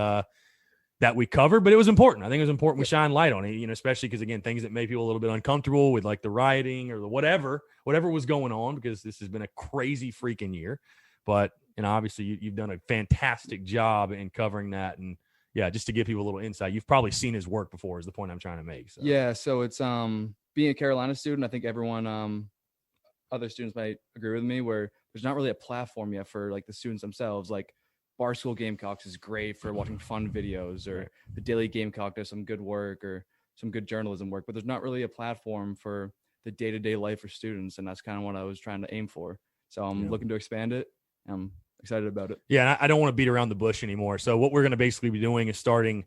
covered, but it was important. I think it was important we shine light on it, especially because, again, things that made people a little bit uncomfortable with like the rioting or the whatever was going on, because this has been a crazy freaking year. But, obviously you've done a fantastic job in covering that. And yeah, just to give people a little insight, you've probably seen his work before is the point I'm trying to make. So. Yeah. So it's, being a Carolina student, I think everyone, other students might agree with me, where there's not really a platform yet for like the students themselves. Like Barstool Gamecocks is great for watching fun videos, or the Daily Gamecock does some good work or some good journalism work, but there's not really a platform for the day-to-day life for students. And that's kind of what I was trying to aim for. So I'm looking to expand it. I'm excited about it. Yeah. And I don't want to beat around the bush anymore. So what we're going to basically be doing is starting,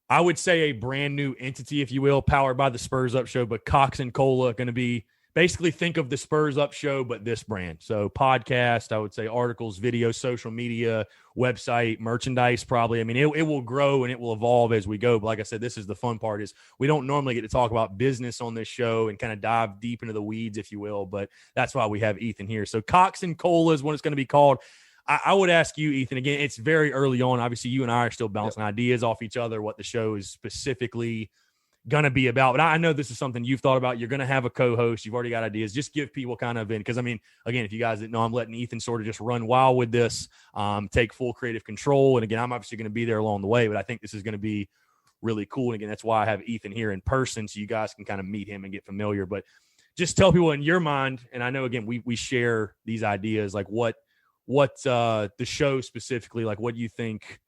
I would say, a brand new entity, if you will, powered by the Spurs Up Show, but Cox and Cola going to be basically, think of the Spurs Up Show, but this brand. So podcast, I would say articles, video, social media, website, merchandise, probably. I mean, it will grow and it will evolve as we go. But like I said, this is the fun part, is we don't normally get to talk about business on this show and kind of dive deep into the weeds, if you will. But that's why we have Ethan here. So Cox and Cola is what it's going to be called. I would ask you, Ethan, again, it's very early on. Obviously, you and I are still bouncing ideas off each other, what the show is specifically going to be about. But I know this is something you've thought about. You're going to have a co-host. You've already got ideas. Just give people kind of in, because, I mean, again, if you guys didn't know, I'm letting Ethan sort of just run wild with this, take full creative control. And again, I'm obviously going to be there along the way, but I think this is going to be really cool. And again, that's why I have Ethan here in person, so you guys can kind of meet him and get familiar. But just tell people in your mind, and I know, again, we share these ideas, like what the show specifically, like what do you think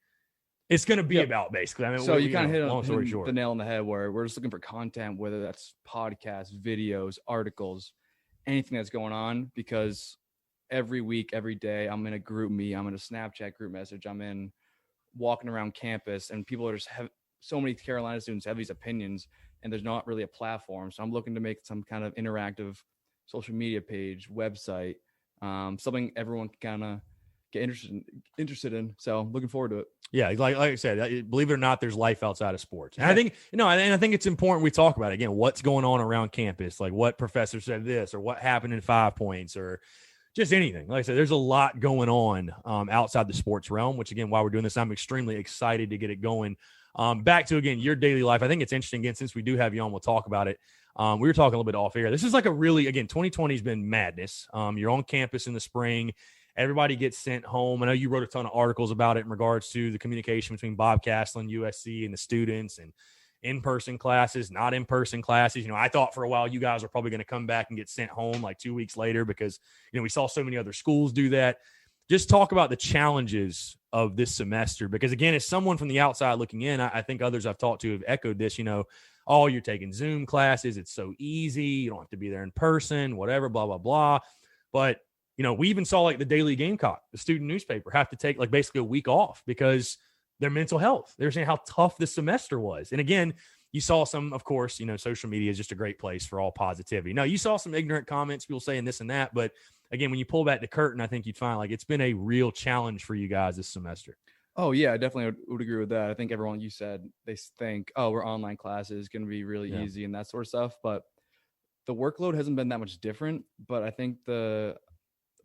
it's going to be about, basically? I mean, so you kind of hit the nail on the head, where we're just looking for content, whether that's podcasts, videos, articles, anything that's going on, because every week, every day, I'm in a group meet, I'm in a Snapchat group message, I'm in walking around campus, and people are just so many Carolina students have these opinions, and there's not really a platform. So I'm looking to make some kind of interactive social media page, website, something everyone can kind of get interested in. So looking forward to it. Yeah, like I said, believe it or not, there's life outside of sports. And I think, I think it's important we talk about it. Again, what's going on around campus, like what professor said this, or what happened in 5 points, or just anything. Like I said, there's a lot going on outside the sports realm, which, again, while we're doing this, I'm extremely excited to get it going. Back to, again, your daily life. I think it's interesting, again, since we do have you on, we'll talk about it. We were talking a little bit off air. This is like a really, again, 2020 has been madness. You're on campus in the spring. Everybody gets sent home. I know you wrote a ton of articles about it in regards to the communication between Bob Castle and USC and the students, and in-person classes, not in-person classes. I thought for a while you guys are probably going to come back and get sent home like 2 weeks later, because, we saw so many other schools do that. Just talk about the challenges of this semester, because, again, as someone from the outside looking in, I think others I've talked to have echoed this, oh, you're taking Zoom classes. It's so easy. You don't have to be there in person, whatever, blah, blah, blah. But, we even saw like the Daily Gamecock, the student newspaper, have to take like basically a week off because their mental health. They're saying how tough this semester was. And again, you saw some, of course, social media is just a great place for all positivity. No, you saw some ignorant comments, people saying this and that. But again, when you pull back the curtain, I think you'd find like it's been a real challenge for you guys this semester. Oh, yeah, I definitely would agree with that. I think everyone, you said, they think, oh, we're online classes, going to be really easy and that sort of stuff. But the workload hasn't been that much different. But I think the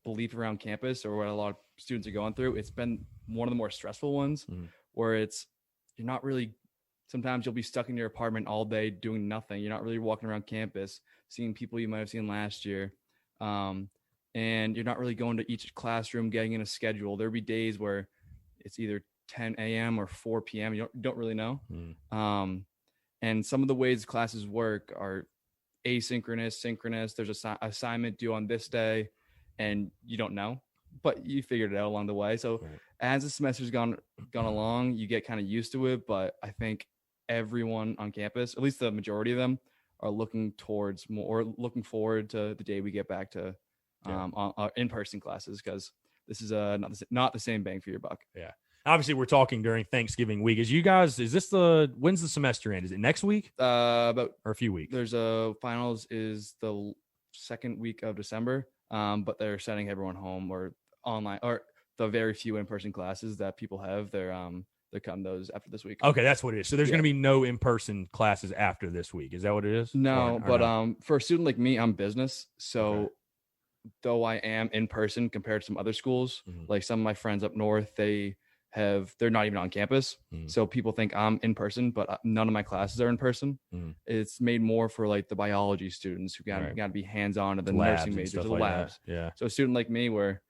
belief around campus, or what a lot of students are going through, it's been one of the more stressful ones, where you're not really, sometimes you'll be stuck in your apartment all day doing nothing. You're not really walking around campus, seeing people you might have seen last year. And you're not really going to each classroom, getting in a schedule. There'll be days where it's either 10 a.m. or 4 p.m. You don't really know. And some of the ways classes work are asynchronous, synchronous. There's an assignment due on this day, and you don't know, but you figured it out along the way. So as the semester's gone along, you get kind of used to it. But I think everyone on campus, at least the majority of them, are looking forward to the day we get back to on in-person classes, because this is not the same bang for your buck. Yeah. Obviously, we're talking during Thanksgiving week. When's the semester end? Is it next week? Or a few weeks? There's finals is the second week of December. But they're sending everyone home, or online, or the very few in-person classes that people have. They're cutting those after this week. Okay, that's what it is. So there's going to be no in-person classes after this week. Is that what it is? No, for a student like me, I'm business. So though I am in person compared to some other schools, like some of my friends up north, they're not even on campus. So people think I'm in person, but none of my classes are in person. It's made more for like the biology students who got to be hands-on, and the nursing majors, the labs. Yeah. So a student like me, where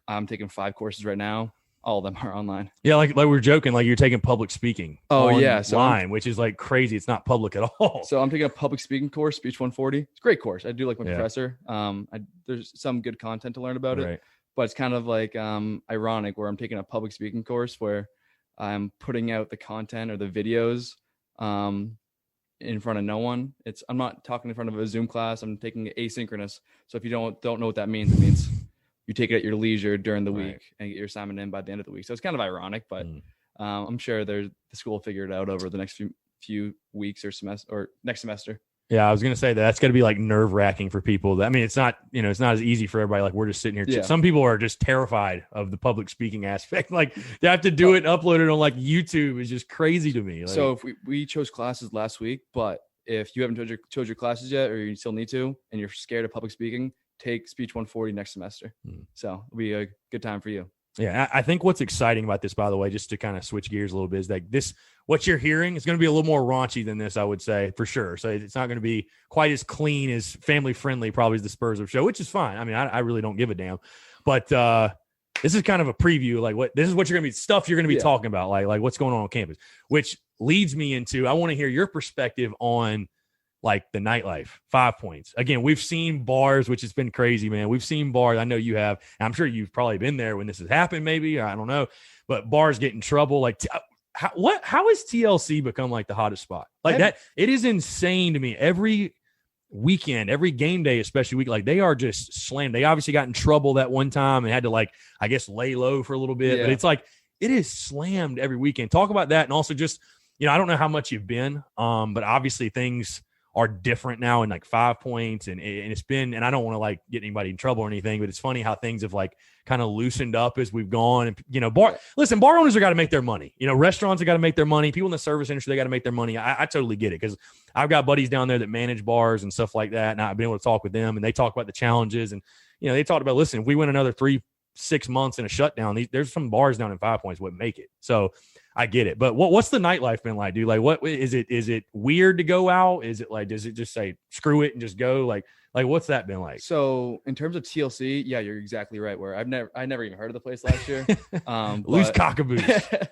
I'm taking 5 courses right now, all of them are online. Yeah, like we were joking, like you're taking public speking. Online, which is like crazy. It's not public at all. So I'm taking a public speaking course, Speech 140. It's a great course. I do like my professor. There's some good content to learn about it. But it's kind of like ironic, where I'm taking a public speaking course where I'm putting out the content or the videos in front of no one. I'm not talking in front of a Zoom class. I'm taking it asynchronous. So if you don't know what that means, it means you take it at your leisure during the week and get your assignment in by the end of the week. So it's kind of ironic, but I'm sure the school will figure it out over the next few weeks or semester, or next semester. Yeah, I was going to say that's going to be like nerve wracking for people. I mean, it's not as easy for everybody. Like we're just sitting here. Yeah. Some people are just terrified of the public speaking aspect. Like they have to do it and upload it on like YouTube is just crazy to me. Like, so if we chose classes last week, but if you haven't chose your classes yet, or you still need to, and you're scared of public speaking, take Speech 140 next semester. So it'll be a good time for you. Yeah, I think what's exciting about this, by the way, just to kind of switch gears a little bit, is that what you're hearing is going to be a little more raunchy than this, I would say, for sure. So it's not going to be quite as clean, as family friendly, probably, as the Spurs of show, which is fine. I mean, I really don't give a damn. But this is kind of a preview, like this is what you're going to be, stuff you're going to be talking about, like what's going on campus, which leads me into, I want to hear your perspective on like the nightlife, 5 points. Again, we've seen bars, which has been crazy, man. We've seen bars. I know you have. And I'm sure you've probably been there when this has happened, maybe. Or I don't know. But bars get in trouble. Like, how has TLC become like the hottest spot? Like that, it is insane to me. Every weekend, every game day, especially like they are just slammed. They obviously got in trouble that one time and had to like, I guess, lay low for a little bit. But it's like, it is slammed every weekend. Talk about that. And also just, I don't know how much you've been, but obviously things are different now in like 5 points and it's been, and I don't want to like get anybody in trouble or anything, but it's funny how things have like kind of loosened up as we've gone. And, bar owners are got to make their money. Restaurants have got to make their money. People in the service industry, they got to make their money. I totally get it because I've got buddies down there that manage bars and stuff like that. And I've been able to talk with them and they talk about the challenges and, they talked about, listen, if we went another 3-6 months in a shutdown, there's some bars down in 5 points wouldn't make it. So I get it. But what's the nightlife been like, dude? Like, what is it? Is it weird to go out? Is it like, does it just say screw it and just go? Like what's that been like? So in terms of TLC, yeah, you're exactly right. Where I never even heard of the place last year. Loose cockaboos.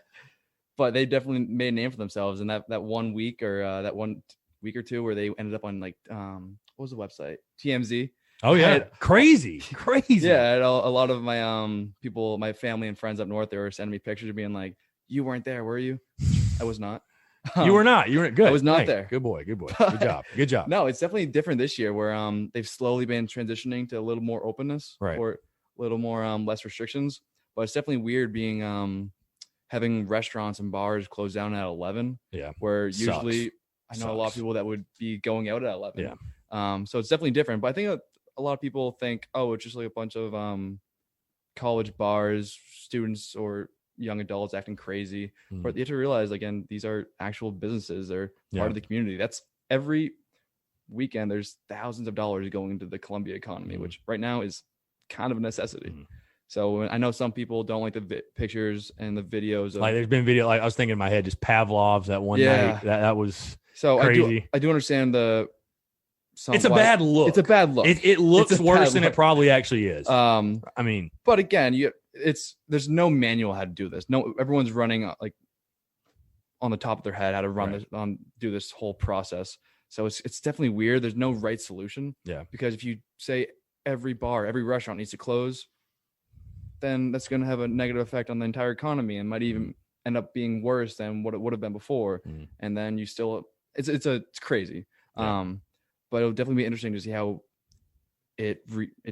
But they definitely made a name for themselves. And that 1 week or that 1 week or two where they ended up on like, what was the website? TMZ. Oh yeah. Crazy. Yeah. A lot of my people, my family and friends up north, they were sending me pictures of being like, you weren't there, were you? I was not. You were not. You weren't good. I was not there. Good boy. Good job. No, it's definitely different this year where they've slowly been transitioning to a little more openness, right, or a little more less restrictions. But it's definitely weird being having restaurants and bars close down at 11. Yeah. Where usually I know a lot of people that would be going out at 11. Yeah. So it's definitely different. But I think a lot of people think, oh, it's just like a bunch of college bars, students or young adults acting crazy. But you have to realize, again, these are actual businesses. They're part of the community. That's every weekend there's thousands of dollars going into the Columbia economy, which right now is kind of a necessity. So I know some people don't like the pictures and the videos of, like there's been video, like I was thinking in my head, just Pavlov's that one night. That was so crazy. I do understand it's a bad look. It's a bad look. It looks worse than it probably actually is. I mean, but again, there's no manual how to do this. No, everyone's running like on the top of their head how to run this, do this whole process. So it's definitely weird. There's no right solution. Yeah. Because if you say every bar, every restaurant needs to close, then that's going to have a negative effect on the entire economy and might even end up being worse than what it would have been before. And then you still, it's crazy. Yeah. But it'll definitely be interesting to see how it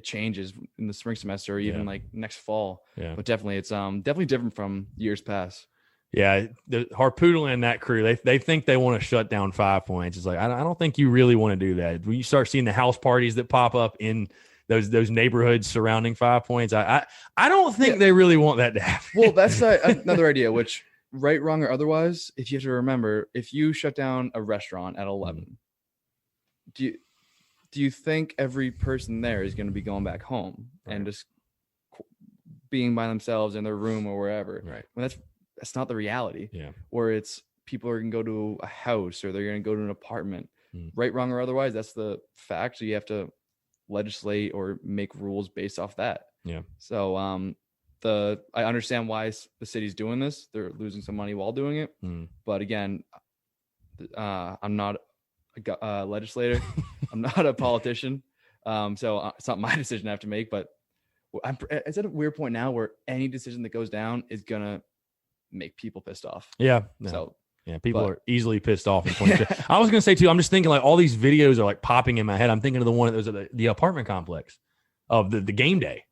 changes in the spring semester or even like next fall. Yeah. But definitely it's definitely different from years past. Yeah, the Harpoodle and that crew, they think they want to shut down 5 points. It's like I don't think you really want to do that. When you start seeing the house parties that pop up in those neighborhoods surrounding 5 points, I don't think they really want that to happen. Well, that's another idea, which right, wrong, or otherwise, if you have to remember, if you shut down a restaurant at 11, do you think every person there is going to be going back home and just being by themselves in their room or wherever? Right. Well, that's not the reality. Yeah. Where it's people are going to go to a house or they're going to go to an apartment. Right, wrong, or otherwise, that's the fact. So you have to legislate or make rules based off that. Yeah. So I understand why the city's doing this. They're losing some money while doing it. But again, I'm not a legislator. I'm not a politician. So it's not my decision I have to make. But it's at a weird point now where any decision that goes down is gonna make people pissed off. Yeah. No. So people are easily pissed off. I was gonna say too. I'm just thinking like all these videos are like popping in my head. I'm thinking of the one that was at the apartment complex of the game day.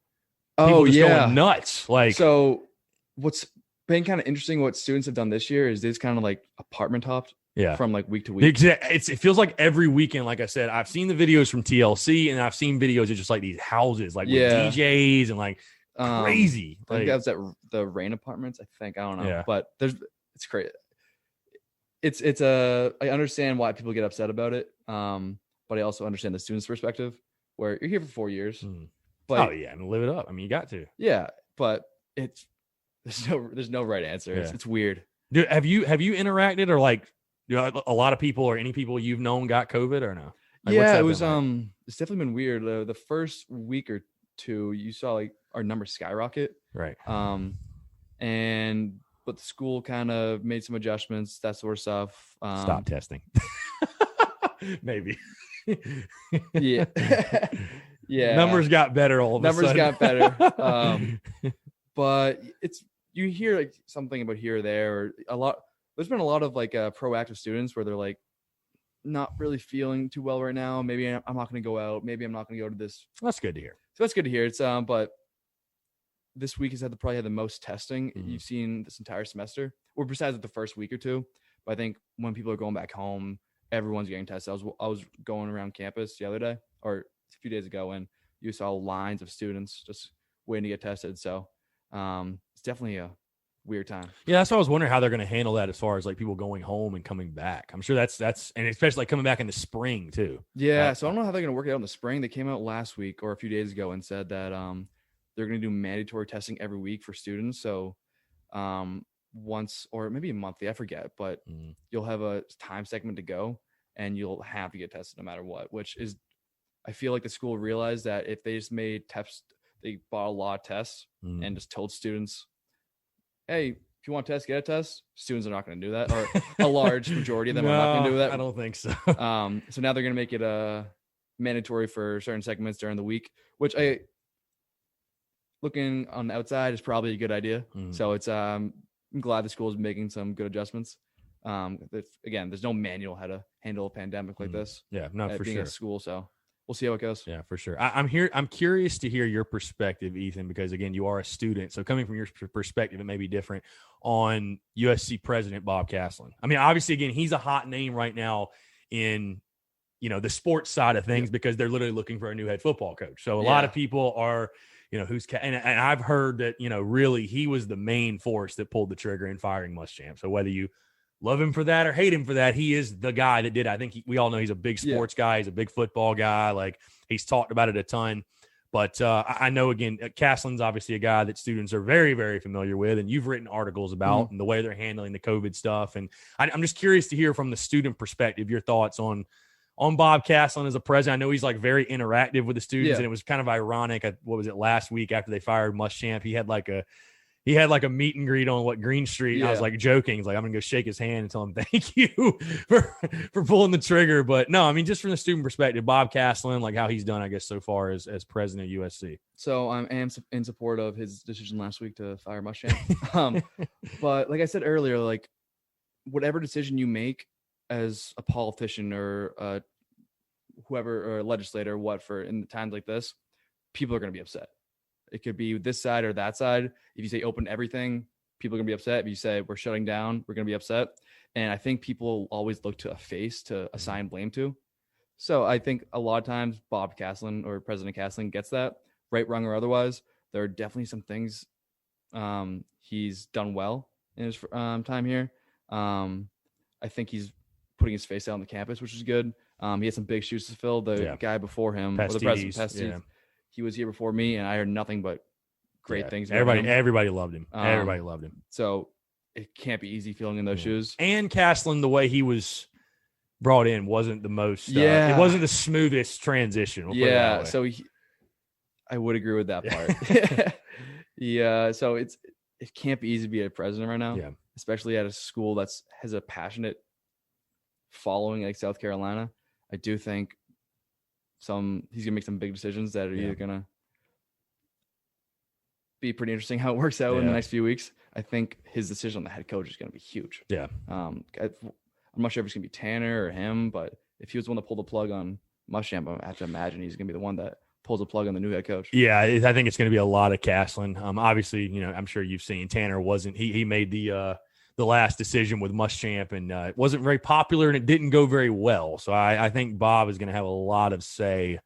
People just going nuts. Like, so what's been kind of interesting, what students have done this year is this kind of like apartment hopped. Yeah. From like week to week. It feels like every weekend, like I said, I've seen the videos from TLC and I've seen videos of just like these houses, like with DJs and like crazy. I think that's at the Rain Apartments. I think, I don't know. Yeah. But it's crazy. I understand why people get upset about it. But I also understand the student's perspective where you're here for 4 years. But and live it up. I mean, you got to. Yeah. But there's no right answer. Yeah. It's weird. Dude, have you interacted or like, a lot of people or any people you've known got COVID or no? Like, it was like? It's definitely been weird. The first week or two, you saw like our numbers skyrocket. Right. But the school kind of made some adjustments, that sort of stuff. Stop testing. Maybe. Yeah. Yeah. Numbers got better all of a Numbers sudden. got better. But you hear like something about here or there, or there's been a lot of like proactive students where they're like not really feeling too well right now. Maybe I'm not going to go out. Maybe I'm not going to go to this. That's good to hear. So that's good to hear. It's but this week has probably had the most testing you've seen this entire semester, or besides the first week or two. But I think when people are going back home, everyone's getting tested. I was going around campus the other day, or a few days ago, and you saw lines of students just waiting to get tested. So it's definitely a weird time. Yeah, that's what I was wondering how they're going to handle that as far as like people going home and coming back. I'm sure that's and especially like coming back in the spring too. Yeah, so I don't know how they're going to work it out in the spring. They came out last week or a few days ago and said that they're going to do mandatory testing every week for students. So once or maybe monthly, I forget, but you'll have a time segment to go and you'll have to get tested no matter what, which is, I feel like the school realized that if they just made tests, they bought a lot of tests and just told students, hey, if you want a test, get a test. Students are not going to do that, or a large majority of them are not going to do that. I don't think so. So now they're going to make it mandatory for certain segments during the week, which looking on the outside is probably a good idea. So it's I'm glad the school is making some good adjustments. Again, there's no manual how to handle a pandemic like this. Yeah, no, for being sure. at school, so we'll see how it goes. Yeah, for sure. I'm curious to hear your perspective, Ethan, because again, you are a student. So coming from your perspective, it may be different on USC President Bob Caslin. I mean, obviously, again, he's a hot name right now in, the sports side of things because they're literally looking for a new head football coach. So a lot of people are, and I've heard that, really he was the main force that pulled the trigger in firing Muschamp. So whether you love him for that or hate him for that, he is the guy that did. I think we all know he's a big sports guy. He's a big football guy. Like he's talked about it a ton. But I know, again, Caslin's obviously a guy that students are very, very familiar with, and you've written articles about and the way they're handling the COVID stuff. And I'm just curious to hear from the student perspective your thoughts on Bob Caslin as a president. I know he's like very interactive with the students, and it was kind of ironic. What was it, last week after they fired Muschamp, he had like a meet and greet on Green Street. And I was like joking. He's like, I'm going to go shake his hand and tell him thank you for pulling the trigger. But no, I mean, just from the student perspective, Bob Caslin, like how he's done, I guess, so far as president of USC. So I am in support of his decision last week to fire Muschamp. But like I said earlier, like whatever decision you make as a politician or whoever, or a legislator, for in times like this, people are going to be upset. It could be this side or that side. If you say open everything, people are going to be upset. If you say we're shutting down, we're going to be upset. And I think people always look to a face to assign blame to. So I think a lot of times Bob Caslin or President Caslin gets that, right, wrong, or otherwise. There are definitely some things he's done well in his time here. I think he's putting his face out on the campus, which is good. He had some big shoes to fill. The guy before him, or the president, Pestis, he was here before me, and I heard nothing but great things. Everybody loved him. Everybody loved him. So it can't be easy filling in those shoes. And Caslin, the way he was brought in wasn't the most. It wasn't the smoothest transition. We'll so I would agree with that part. So it can't be easy to be a president right now. Especially at a school has a passionate following like South Carolina. I do think he's gonna make some big decisions that are either gonna be pretty interesting how it works out in the next few weeks. I think his decision on the head coach is gonna be huge. I'm not sure if it's gonna be Tanner or him, but if he was the one that pulled the plug on Muschamp, I have to imagine he's gonna be the one that pulls the plug on the new head coach. Yeah, I think it's going to be a lot of Caslin. Obviously, I'm sure you've seen Tanner wasn't. He made the last decision with Muschamp, and it wasn't very popular, and it didn't go very well. So I think Bob is going to have a lot of say.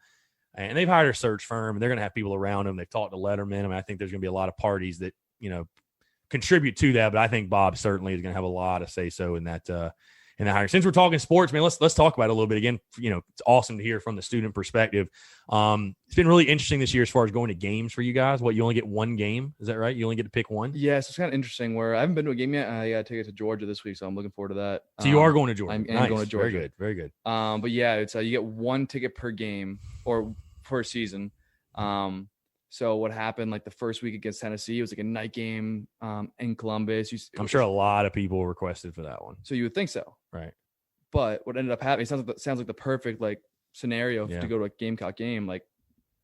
And they've hired a search firm, and they're going to have people around them. They've talked to Letterman. I mean, I think there's going to be a lot of parties that contribute to that. But I think Bob certainly is going to have a lot of say so in that. In the hiring. Since we're talking sports, man, let's talk about it a little bit again. It's awesome to hear from the student perspective. It's been really interesting this year as far as going to games for you guys. You only get one game, is that right? You only get to pick one. Yeah, so it's kind of interesting. Where I haven't been to a game yet. I got a ticket to Georgia this week, so I'm looking forward to that. So you are going to Georgia. I'm nice. going to Georgia. Very good, very good. But yeah, it's you get one ticket per game or per season. So what happened like the first week against Tennessee, it was like a night game in Columbus. I'm sure a lot of people requested for that one. So you would think so. Right. But what ended up happening sounds like the perfect like scenario to go to a Gamecock game, like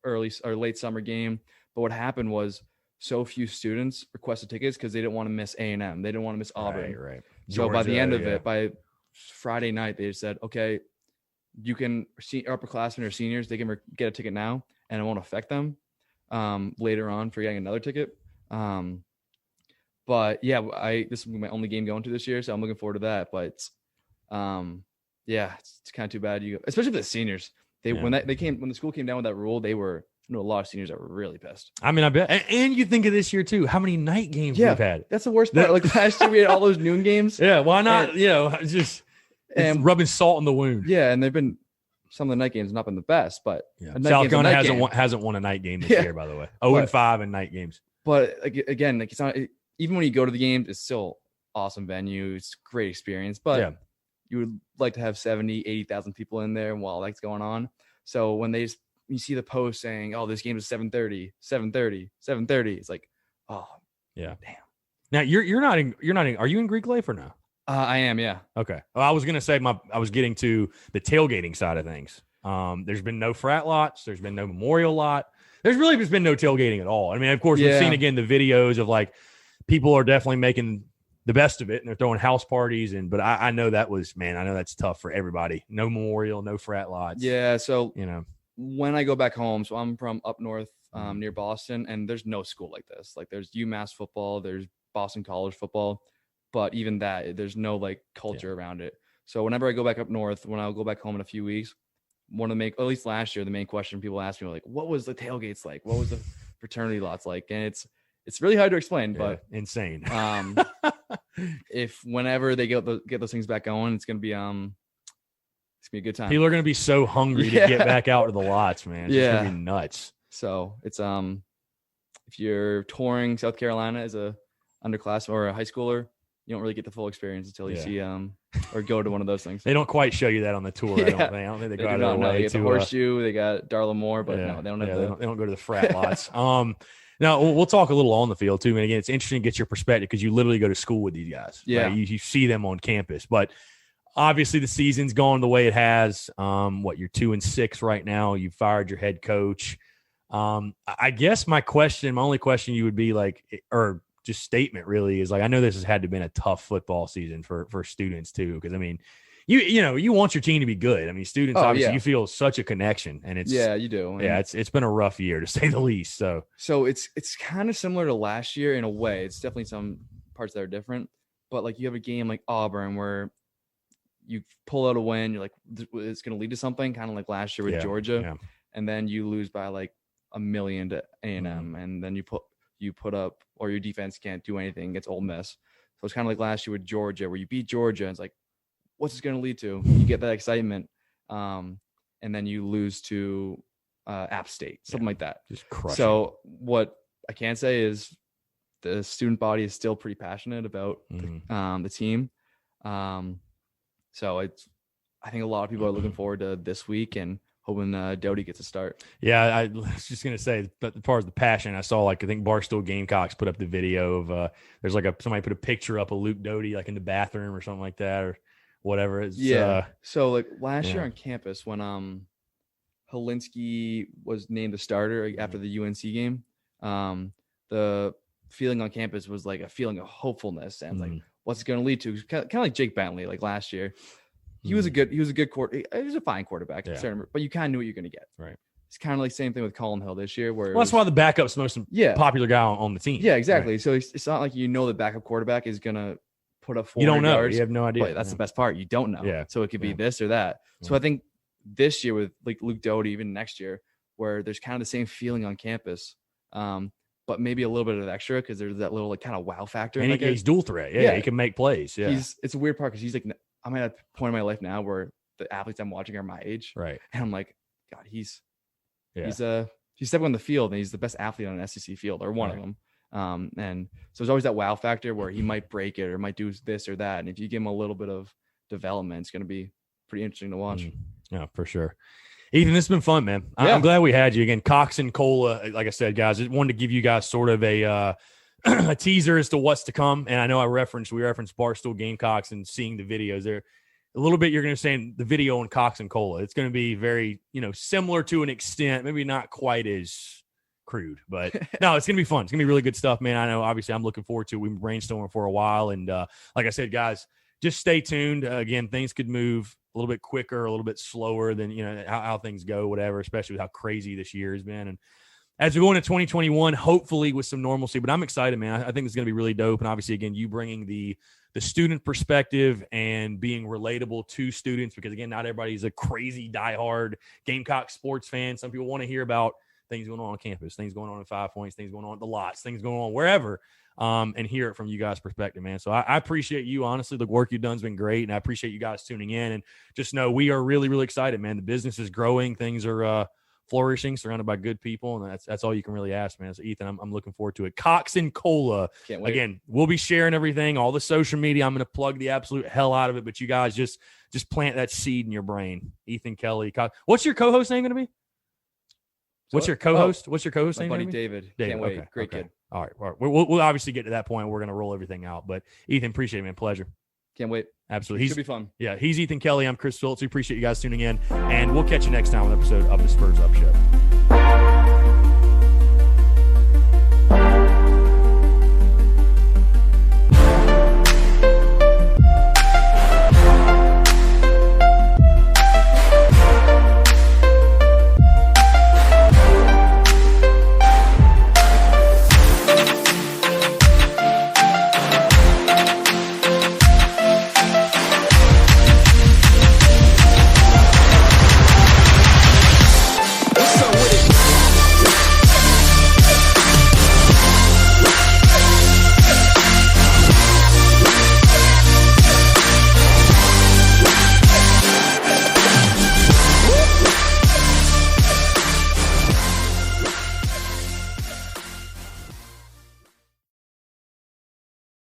early or late summer game. But what happened was so few students requested tickets because they didn't want to miss A&M. They didn't want to miss Auburn. Right. So by the end of it, by Friday night, they said, okay, you can see upperclassmen or seniors, they can get a ticket now and it won't affect them later on for getting another ticket. But yeah, this will be my only game going to this year, so I'm looking forward to that. But it's kind of too bad especially for the seniors. When the school came down with that rule, a lot of seniors that were really pissed. I mean, I bet. And you think of this year too, how many night games we've had. That's the worst part. Like last year we had all those noon games. Yeah, why not? It's rubbing salt in the wound. Yeah, and they've been some of the night games have not been the best, but South Carolina hasn't won a night game this year, by the way. 0-5 in night games. But again, like it's not even when you go to the games, it's still awesome venue. It's a great experience, but you would like to have 70, 80,000 people in there while that's going on. So when you see the post saying, "Oh, this game is 7:30, 7:30, 7:30," it's like, oh, yeah, damn. Now you're not in. Are you in Greek Life or no? I am, yeah. Okay. Well, I was gonna say I was getting to the tailgating side of things. There's been no frat lots. There's been no memorial lot. There's really just been no tailgating at all. I mean, of course, we've seen again the videos of like people are definitely making the best of it and they're throwing house parties but I know that's tough for everybody. No memorial, no frat lots. Yeah. So, when I go back home, so I'm from up north near Boston, and there's no school like this. Like there's UMass football, there's Boston College football, but even that, there's no like culture around it. So whenever I go back up north, when I'll go back home in a few weeks, at least last year, the main question people ask me like, what was the tailgates like? What was the fraternity lots like? And it's really hard to explain, but insane. If whenever they get those things back going, it's gonna be a good time. People are gonna be so hungry to get back out to the lots, man. It's gonna be nuts. So it's if you're touring South Carolina as a underclassman or a high schooler, you don't really get the full experience until you see or go to one of those things. They don't quite show you that on the tour. I don't think they go out of their way. They get the horseshoe. They got Darla Moore, but no, they don't have they don't go to the frat lots. Now we'll talk a little on the field too. And again, it's interesting to get your perspective because you literally go to school with these guys. Yeah, right? You see them on campus, but obviously the season's gone the way it has. You're 2-6 right now. You fired your head coach. I guess my only question you would be like, or just statement really is like, I know this has had to have been a tough football season for students too. Cause I mean, you want your team to be good. I mean, students, obviously you feel such a connection and you do. And it's been a rough year to say the least. So it's kind of similar to last year in a way. It's definitely some parts that are different, but like you have a game like Auburn where you pull out a win, you're like, it's going to lead to something kind of like last year with Georgia. And then you lose by like 1 million to A&M. And then you put up, or your defense can't do anything against Ole Miss. So it's kind of like last year with Georgia where you beat Georgia and it's like, what's this going to lead to? You get that excitement. And then you lose to App State, something like that. Just crush. So what I can say is the student body is still pretty passionate about the team. So I think a lot of people are looking forward to this week and hoping Doty gets a start. Yeah, I was just going to say, but as far as the passion, I saw I think Barstool Gamecocks put up the video of there's like somebody put a picture up of Luke Doty like in the bathroom or something like that or whatever. It's, so like last year on campus when Helinski was named the starter after the UNC game, the feeling on campus was like a feeling of hopefulness and like what's it going to lead to? Kind of like Jake Bentley, like last year. He was a good quarterback. He was a fine quarterback, but you kind of knew what you're going to get. Right. It's kind of like same thing with Colin Hill this year, where that's why the backup's the most popular guy on the team. Yeah, exactly. Right. So it's not like the backup quarterback is going to put up 400 You don't know. yards. You have no idea. But that's the best part. You don't know. Yeah. So it could be this or that. So I think this year with like Luke Doty, even next year, where there's kind of the same feeling on campus, but maybe a little bit of extra because there's that little like kind of wow factor. And he's dual threat. Yeah, he can make plays. Yeah, it's a weird part because he's like, I'm at a point in my life now where the athletes I'm watching are my age, right? And I'm like, God, he's stepping on the field and he's the best athlete on an SEC field or one of them. And so there's always that wow factor where he might break it or might do this or that. And if you give him a little bit of development, it's going to be pretty interesting to watch. Yeah, for sure. Ethan, this has been fun, man. I'm glad we had you again. Cox and Cola, like I said, guys, I wanted to give you guys sort of a teaser as to what's to come. And I know we referenced Barstool Gamecocks and seeing the videos there. a little bit, you're going to say the video on Cox and Cola. It's going to be very, similar to an extent, maybe not quite as crude, but no, it's going to be fun. It's going to be really good stuff, man. I know, obviously, I'm looking forward to it. We've been brainstorming for a while. And like I said, guys, just stay tuned. Again, things could move a little bit quicker, a little bit slower than, how things go, whatever, especially with how crazy this year has been. And as we go into 2021, hopefully with some normalcy, but I'm excited, man. I think it's going to be really dope. And obviously, again, you bringing the student perspective and being relatable to students, because again, not everybody's a crazy diehard Gamecock sports fan. Some people want to hear about things going on campus, things going on in 5 Points, things going on at the lots, things going on wherever, and hear it from you guys' perspective, man. So I appreciate you. Honestly, the work you've done has been great, and I appreciate you guys tuning in. And just know we are really, really excited, man. The business is growing. Things are flourishing, surrounded by good people, and that's all you can really ask, man. So Ethan, I'm looking forward to it. Cox and Cola. Can't wait. Again, we'll be sharing everything, all the social media. I'm going to plug the absolute hell out of it, but you guys just plant that seed in your brain. Ethan Kelley. What's your co-host name going to be? What's your co-host? What's your co-host name? My buddy David. Can't wait. Okay, Great kid. All right. We'll obviously get to that point. We're going to roll everything out. But Ethan, appreciate it, man. Pleasure. Can't wait. Absolutely. Should be fun. Yeah, he's Ethan Kelley. I'm Chris Phillips. We appreciate you guys tuning in, and we'll catch you next time on an episode of the Spurs Up Show.